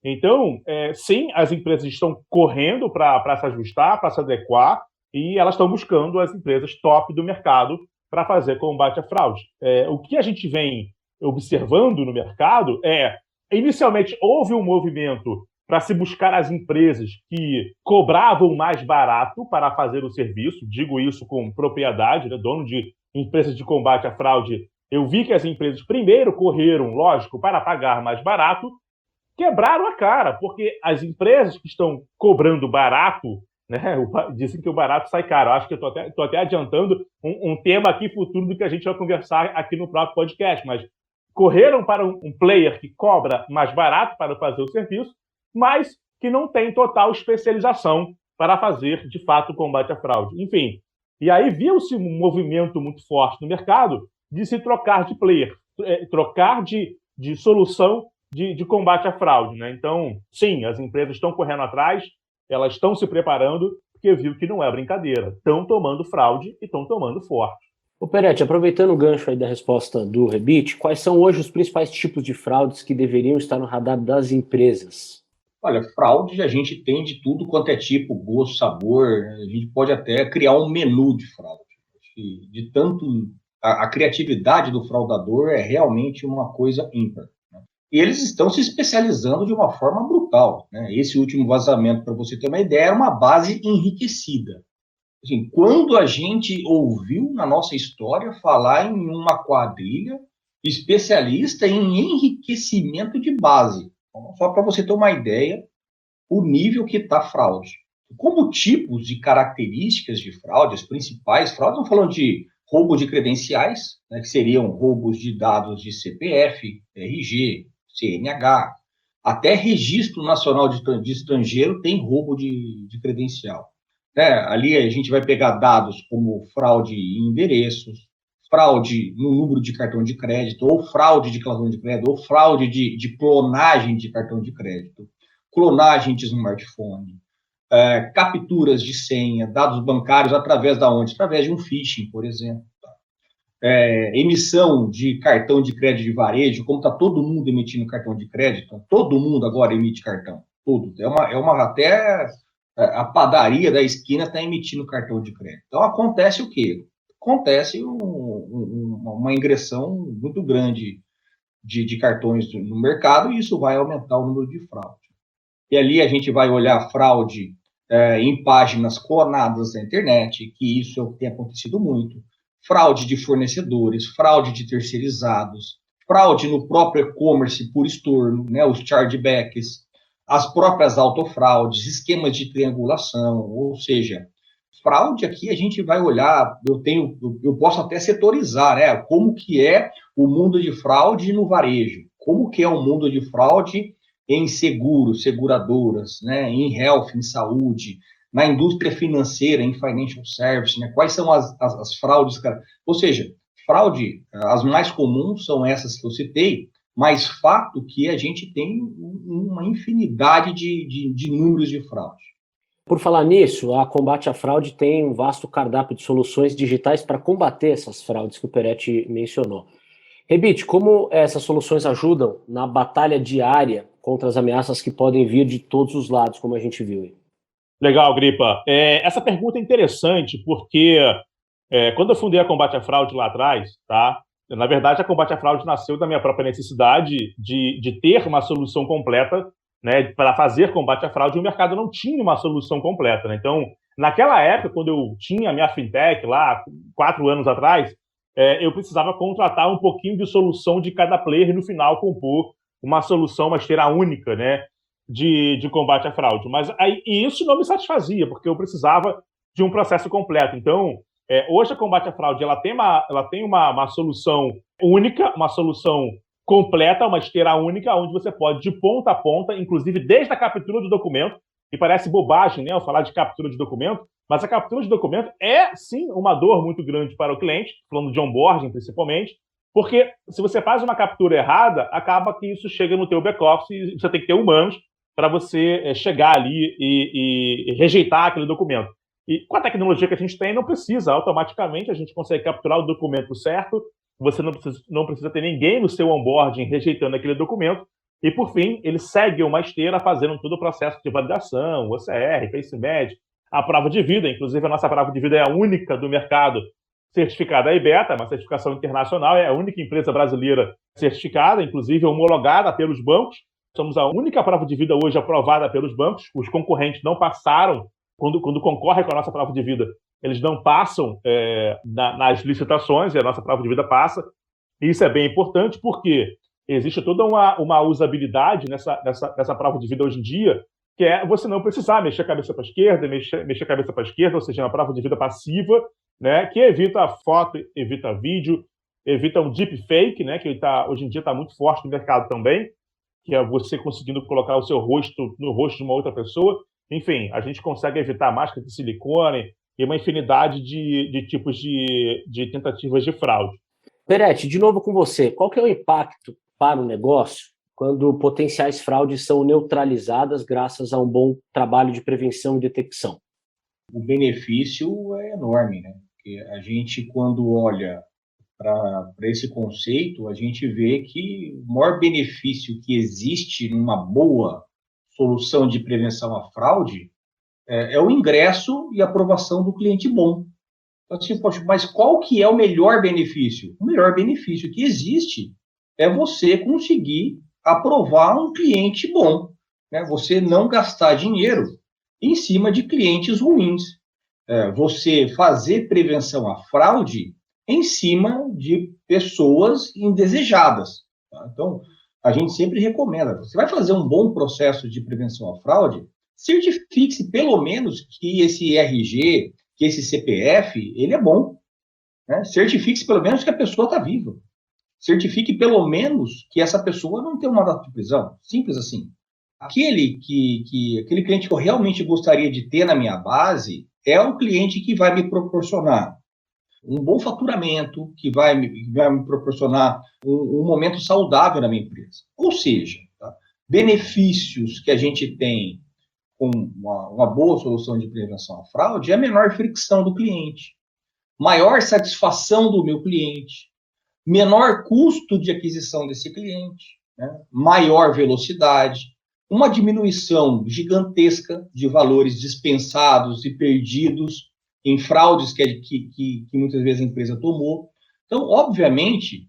Então, sim, as empresas estão correndo para se ajustar, para se adequar, e elas estão buscando as empresas top do mercado para fazer combate à fraude. O que a gente vem observando no mercado inicialmente, houve um movimento para se buscar as empresas que cobravam mais barato para fazer o serviço, digo isso com propriedade, né, dono de empresas de combate à fraude. Eu vi que as empresas primeiro correram, lógico, para pagar mais barato, quebraram a cara, porque as empresas que estão cobrando barato, né, dizem que o barato sai caro. Acho que eu estou até adiantando um tema aqui futuro do que a gente vai conversar aqui no próprio podcast, mas correram para um player que cobra mais barato para fazer o serviço, mas que não tem total especialização para fazer, de fato, o combate à fraude. Enfim, e aí viu-se um movimento muito forte no mercado de se trocar de player, trocar de solução de combate à fraude, né? Então, sim, as empresas estão correndo atrás, elas estão se preparando, porque viu que não é brincadeira. Estão tomando fraude e estão tomando forte. Ô Peretti, aproveitando o gancho aí da resposta do Rebite, quais são hoje os principais tipos de fraudes que deveriam estar no radar das empresas? Olha, fraude a gente tem de tudo quanto é tipo, gosto, sabor, a gente pode até criar um menu de fraude. De tanto, a criatividade do fraudador é realmente uma coisa ímpar. E eles estão se especializando de uma forma brutal, né? Esse último vazamento, para você ter uma ideia, era uma base enriquecida. Assim, quando a gente ouviu na nossa história falar em uma quadrilha especialista em enriquecimento de base? Só para você ter uma ideia, o nível que está a fraude. Como tipos de características de fraude, as principais fraudes, estamos falando de roubo de credenciais, né, que seriam roubos de dados de CPF, RG, CNH, até Registro Nacional de Estrangeiro tem roubo de credencial. Ali a gente vai pegar dados como fraude em endereços, fraude no número de cartão de crédito, ou fraude de cartão de crédito, ou fraude de clonagem de cartão de crédito, clonagem de smartphone, capturas de senha, dados bancários através da onde? Através de um phishing, por exemplo. Emissão de cartão de crédito de varejo, como está todo mundo emitindo cartão de crédito, todo mundo agora emite cartão, tudo. Até a padaria da esquina está emitindo cartão de crédito. Então acontece o quê? Acontece uma ingressão muito grande de cartões no mercado e isso vai aumentar o número de fraude. E ali a gente vai olhar fraude em páginas clonadas na internet, que isso tem acontecido muito. Fraude de fornecedores, fraude de terceirizados, fraude no próprio e-commerce por estorno, né, os chargebacks, as próprias autofraudes, esquemas de triangulação, ou seja, fraude aqui a gente vai olhar, eu posso até setorizar, né, como que é o mundo de fraude no varejo, como que é o mundo de fraude em seguros, seguradoras, né, em health, em saúde, na indústria financeira, em financial service, né? Quais são as fraudes, cara? Ou seja, fraude, as mais comuns são essas que eu citei, mas fato que a gente tem uma infinidade de números de fraude. Por falar nisso, a Combate à Fraude tem um vasto cardápio de soluções digitais para combater essas fraudes que o Peretti mencionou. Rebite, como essas soluções ajudam na batalha diária contra as ameaças que podem vir de todos os lados, como a gente viu? Legal, Gripa. Essa pergunta é interessante porque quando eu fundei a Combate à Fraude lá atrás, tá? Na verdade, a Combate à Fraude nasceu da minha própria necessidade de ter uma solução completa, né, para fazer combate à fraude, e o mercado não tinha uma solução completa, né? Então, naquela época, quando eu tinha a minha fintech lá, 4 anos atrás, eu precisava contratar um pouquinho de solução de cada player e no final compor uma solução, uma esteira única, né, de combate à fraude. Mas e isso não me satisfazia, porque eu precisava de um processo completo. Então, hoje a Combate à Fraude ela tem uma solução única, uma solução completa, uma esteira única, onde você pode, de ponta a ponta, inclusive desde a captura do documento, e parece bobagem, né, eu falar de captura de documento, mas a captura de documento é, sim, uma dor muito grande para o cliente, falando de onboarding principalmente, porque se você faz uma captura errada, acaba que isso chega no teu back-office e você tem que ter humanos para você chegar ali e rejeitar aquele documento. E com a tecnologia que a gente tem, não precisa, automaticamente a gente consegue capturar o documento certo, você não precisa ter ninguém no seu onboarding rejeitando aquele documento, e por fim, ele segue uma esteira fazendo todo o processo de validação, OCR, PaceMed, a prova de vida, inclusive a nossa prova de vida é a única do mercado certificada a IBETA, uma certificação internacional, é a única empresa brasileira certificada, inclusive homologada pelos bancos. Somos a única prova de vida hoje aprovada pelos bancos, os concorrentes não passaram, quando concorrem com a nossa prova de vida, eles não passam nas licitações, e a nossa prova de vida passa. E isso é bem importante porque existe toda uma usabilidade nessa prova de vida hoje em dia, que é você não precisar mexer a cabeça para a esquerda, mexer a cabeça para a esquerda, ou seja, uma prova de vida passiva, né, que evita foto, evita vídeo, evita um deepfake, né, que hoje em dia está muito forte no mercado também, que é você conseguindo colocar o seu rosto no rosto de uma outra pessoa. Enfim, a gente consegue evitar máscara de silicone e uma infinidade de tipos de tentativas de fraude. Peretti, de novo com você, qual que é o impacto para o negócio quando potenciais fraudes são neutralizadas graças a um bom trabalho de prevenção e detecção? O benefício é enorme, né? Porque a gente, quando olha para esse conceito, a gente vê que o maior benefício que existe numa boa solução de prevenção à fraude é o ingresso e aprovação do cliente bom. Então, assim, poxa, mas qual que é o melhor benefício? O melhor benefício que existe é você conseguir aprovar um cliente bom, né? Você não gastar dinheiro em cima de clientes ruins. Você fazer prevenção à fraude em cima de pessoas indesejadas. Tá? Então, a gente sempre recomenda, você vai fazer um bom processo de prevenção à fraude, certifique-se pelo menos que esse RG, que esse CPF, ele é bom. Né? Certifique-se pelo menos que a pessoa está viva. Certifique pelo menos que essa pessoa não tem um mandato de prisão. Simples assim. Aquele cliente que eu realmente gostaria de ter na minha base é o cliente que vai me proporcionar um bom faturamento, que vai me proporcionar um momento saudável na minha empresa. Ou seja, tá? Benefícios que a gente tem com uma boa solução de prevenção à fraude é a menor fricção do cliente, maior satisfação do meu cliente, menor custo de aquisição desse cliente, né? Maior velocidade, uma diminuição gigantesca de valores dispensados e perdidos em fraudes que muitas vezes a empresa tomou. Então, obviamente,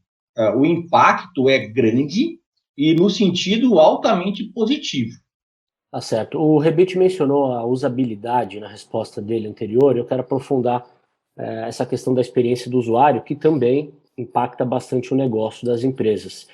o impacto é grande e no sentido altamente positivo. Tá certo. O Rebite mencionou a usabilidade na resposta dele anterior. Eu quero aprofundar essa questão da experiência do usuário, que também impacta bastante o negócio das empresas.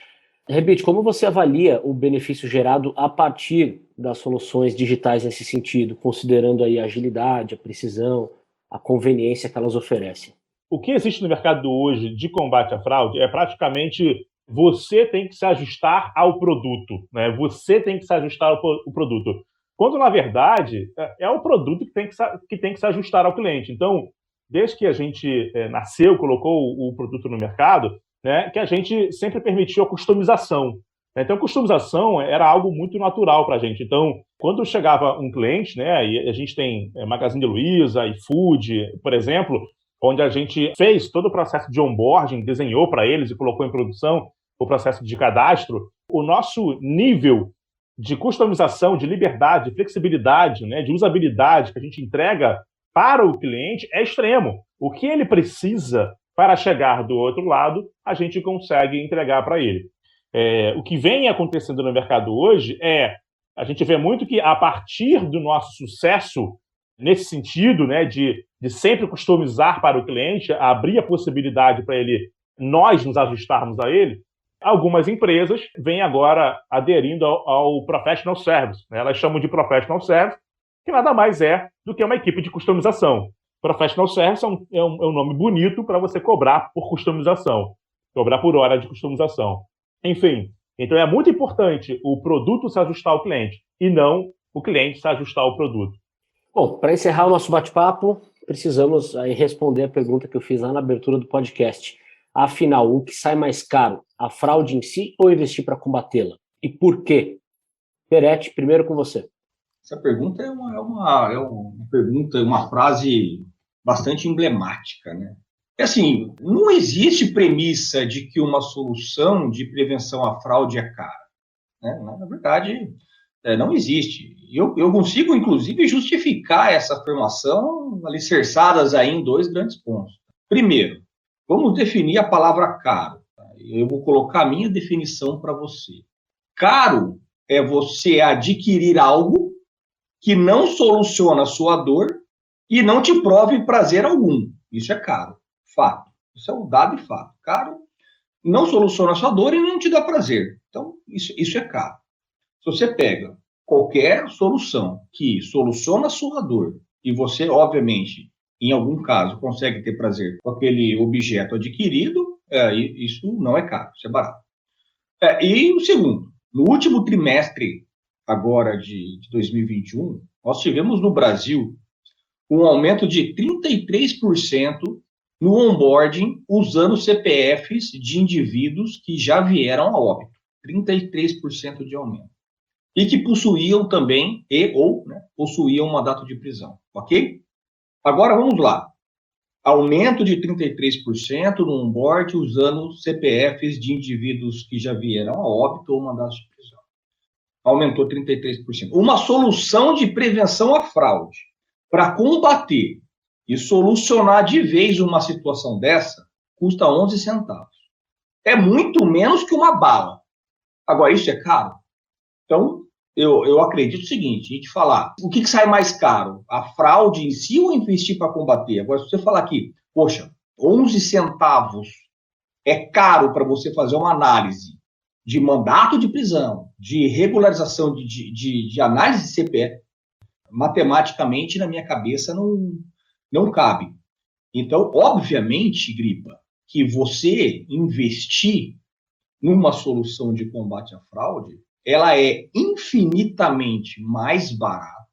Rebite, como você avalia o benefício gerado a partir das soluções digitais nesse sentido, considerando aí a agilidade, a precisão, a conveniência que elas oferecem? O que existe no mercado hoje de combate à fraude é praticamente você tem que se ajustar ao produto, né? Você tem que se ajustar ao produto. Quando, na verdade, é o produto que tem que se ajustar ao cliente. Então, desde que a gente nasceu, colocou o produto no mercado, né, que a gente sempre permitiu a customização. Então, a customização era algo muito natural para a gente. Então, quando chegava um cliente, né, e a gente tem Magazine Luiza, iFood, por exemplo, onde a gente fez todo o processo de onboarding, desenhou para eles e colocou em produção o processo de cadastro, o nosso nível de customização, de liberdade, de flexibilidade, né, de usabilidade que a gente entrega para o cliente é extremo. O que ele precisa para chegar do outro lado, a gente consegue entregar para ele. O que vem acontecendo no mercado hoje a gente vê muito que a partir do nosso sucesso nesse sentido, né, de sempre customizar para o cliente, abrir a possibilidade para nós nos ajustarmos a ele, algumas empresas vêm agora aderindo ao Professional Service, né? Elas chamam de Professional Service, que nada mais é do que uma equipe de customização. Professional Service é um nome bonito para você cobrar por customização, cobrar por hora de customização. Enfim, então é muito importante o produto se ajustar ao cliente e não o cliente se ajustar ao produto. Bom, para encerrar o nosso bate-papo, precisamos aí responder a pergunta que eu fiz lá na abertura do podcast. Afinal, o que sai mais caro, a fraude em si ou investir para combatê-la? E por quê? Peretti, primeiro com você. Essa pergunta é uma pergunta, uma frase bastante emblemática, né? É assim, não existe premissa de que uma solução de prevenção à fraude é cara, né? Na verdade, não existe. Eu consigo, inclusive, justificar essa afirmação alicerçadas aí em dois grandes pontos. Primeiro, vamos definir a palavra caro. Eu vou colocar a minha definição para você. Caro é você adquirir algo que não soluciona a sua dor e não te prove prazer algum. Isso é caro. Fato. Isso é um dado e fato. Caro não soluciona a sua dor e não te dá prazer. Então, isso é caro. Se você pega qualquer solução que soluciona a sua dor e você, obviamente, em algum caso, consegue ter prazer com aquele objeto adquirido, isso não é caro, isso é barato. E o segundo, no último trimestre agora de 2021, nós tivemos no Brasil um aumento de 33% no onboarding usando CPFs de indivíduos que já vieram a óbito. 33% de aumento. E que possuíam também, possuíam um mandato de prisão. Ok? Agora vamos lá. Aumento de 33% no onboard usando CPFs de indivíduos que já vieram a óbito ou mandato de prisão. Aumentou 33%. Uma solução de prevenção à fraude para combater e solucionar de vez uma situação dessa custa 11 centavos. É muito menos que uma bala. Agora, isso é caro? Então, eu acredito o seguinte, a gente falar, o que sai mais caro? A fraude em si ou investir para combater? Agora, se você falar aqui, poxa, 11 centavos é caro para você fazer uma análise de mandato de prisão, de regularização, de análise de CPF, matematicamente, na minha cabeça, não cabe. Então, obviamente, Gripa, que você investir numa solução de combate à fraude, ela é infinitamente mais barata,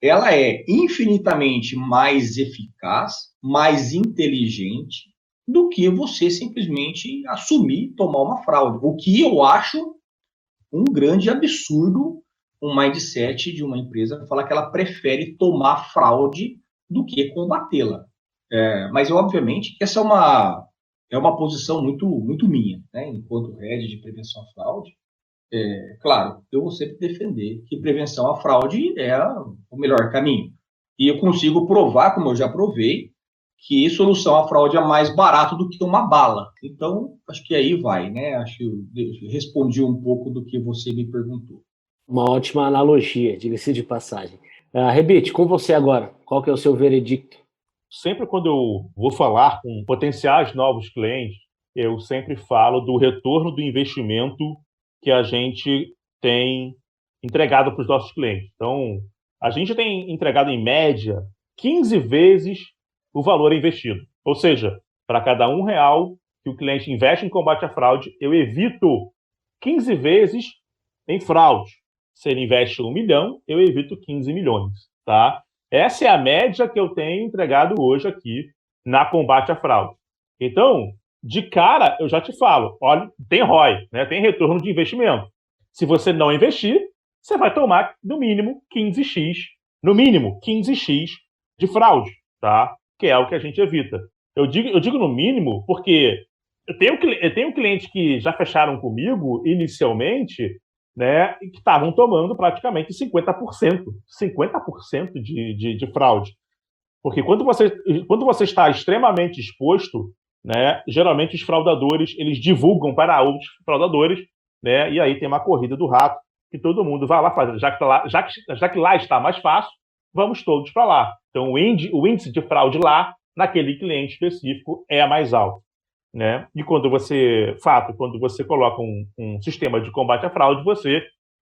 ela é infinitamente mais eficaz, mais inteligente do que você simplesmente assumir, tomar uma fraude. O que eu acho um grande absurdo um mindset de uma empresa falar que ela prefere tomar fraude do que combatê-la. Mas, obviamente, que essa é uma posição muito minha, né? Enquanto head de prevenção à fraude. Claro, eu vou sempre defender que prevenção à fraude é o melhor caminho. E eu consigo provar, como eu já provei, que solução à fraude é mais barato do que uma bala. Então, acho que aí vai, né? Acho que eu respondi um pouco do que você me perguntou. Uma ótima analogia, diga-se de passagem. Rebite, com você agora, qual que é o seu veredicto? Sempre quando eu vou falar com potenciais novos clientes, eu sempre falo do retorno do investimento que a gente tem entregado para os nossos clientes. Então, a gente tem entregado, em média, 15 vezes o valor investido. Ou seja, para cada R$1 que o cliente investe em combate à fraude, eu evito 15 vezes em fraude. Se ele investe 1 milhão, eu evito 15 milhões. Tá? Essa é a média que eu tenho entregado hoje aqui na combate à fraude. Então, de cara, eu já te falo, olha, tem ROI, né? Tem retorno de investimento. Se você não investir, você vai tomar, no mínimo, 15x, de fraude, tá? Que é o que a gente evita. Eu digo no mínimo porque eu tenho clientes que já fecharam comigo inicialmente, né, e que estavam tomando praticamente 50% de fraude. Porque quando você está extremamente exposto, né, geralmente os fraudadores eles divulgam para outros fraudadores, né, e aí tem uma corrida do rato que todo mundo vai lá fazer. Já que lá está mais fácil, vamos todos para lá. Então, o índice de fraude lá, naquele cliente específico, é mais alto. Né? E quando você coloca um sistema de combate à fraude, você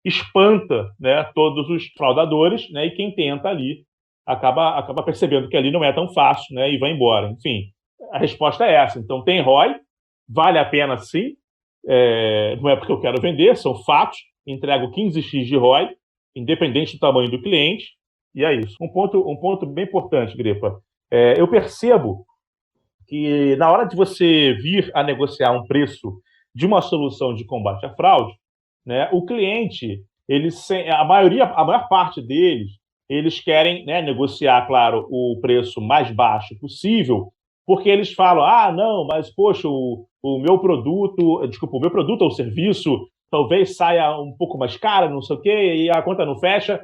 espanta, né, todos os fraudadores, né, e quem tenta ali acaba percebendo que ali não é tão fácil, né, e vai embora. Enfim, a resposta é essa. Então, tem ROI, vale a pena sim, não é porque eu quero vender, são fatos, entrego 15x de ROI, independente do tamanho do cliente, e é isso. Um ponto bem importante, Gripa, eu percebo que na hora de você vir a negociar um preço de uma solução de combate à fraude, né, o cliente, a maior parte deles, eles querem, né, negociar, claro, o preço mais baixo possível, porque eles falam, não, mas, poxa, o meu produto ou serviço talvez saia um pouco mais caro, não sei o quê, e a conta não fecha.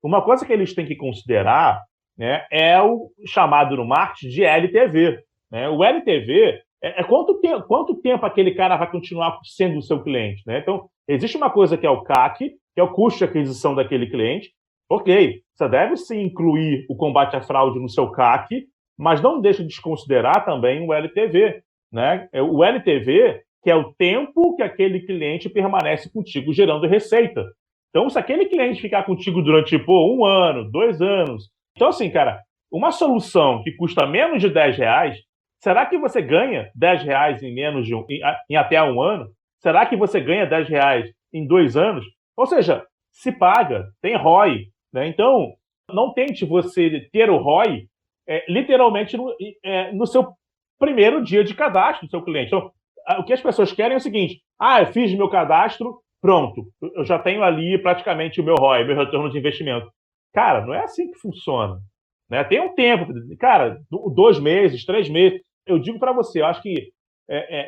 Uma coisa que eles têm que considerar, né, é o chamado no marketing de LTV. Né? O LTV é quanto tempo aquele cara vai continuar sendo o seu cliente. Né? Então, existe uma coisa que é o CAC, que é o custo de aquisição daquele cliente. Ok, você deve sim incluir o combate à fraude no seu CAC, mas não deixa de desconsiderar também o LTV. Né? O LTV, que é o tempo que aquele cliente permanece contigo gerando receita. Então, se aquele cliente ficar contigo durante 1 ano, 2 anos... Então, assim, cara, uma solução que custa menos de R$10, será que você ganha R$10 em até 1 ano? Será que você ganha R$10 em 2 anos? Ou seja, se paga, tem ROI. Né? Então, não tente você ter o ROI literalmente no seu primeiro dia de cadastro do seu cliente. Então, o que as pessoas querem é o seguinte, eu fiz meu cadastro, pronto, eu já tenho ali praticamente o meu ROI, meu retorno de investimento. Cara, não é assim que funciona. Né? Tem um tempo, cara, 2 meses, 3 meses. Eu digo para você, eu acho que,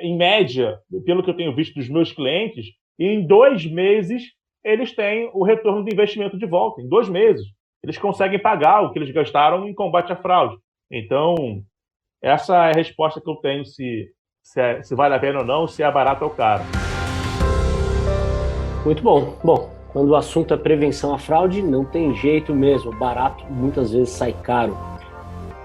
em média, pelo que eu tenho visto dos meus clientes, em 2 meses eles têm o retorno do investimento de volta. Em 2 meses. Eles conseguem pagar o que eles gastaram em combate à fraude. Então, essa é a resposta que eu tenho se vale a pena ou não, se é barato ou caro. Muito bom. Bom, quando o assunto é prevenção à fraude, não tem jeito mesmo. Barato muitas vezes sai caro.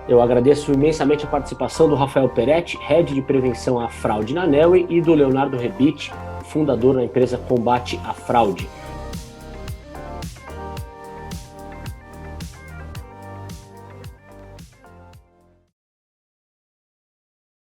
Eu agradeço imensamente a participação do Rafael Peretti, Head de Prevenção à Fraude na Neoway, e do Leonardo Rebite, fundador da empresa Combate à Fraude.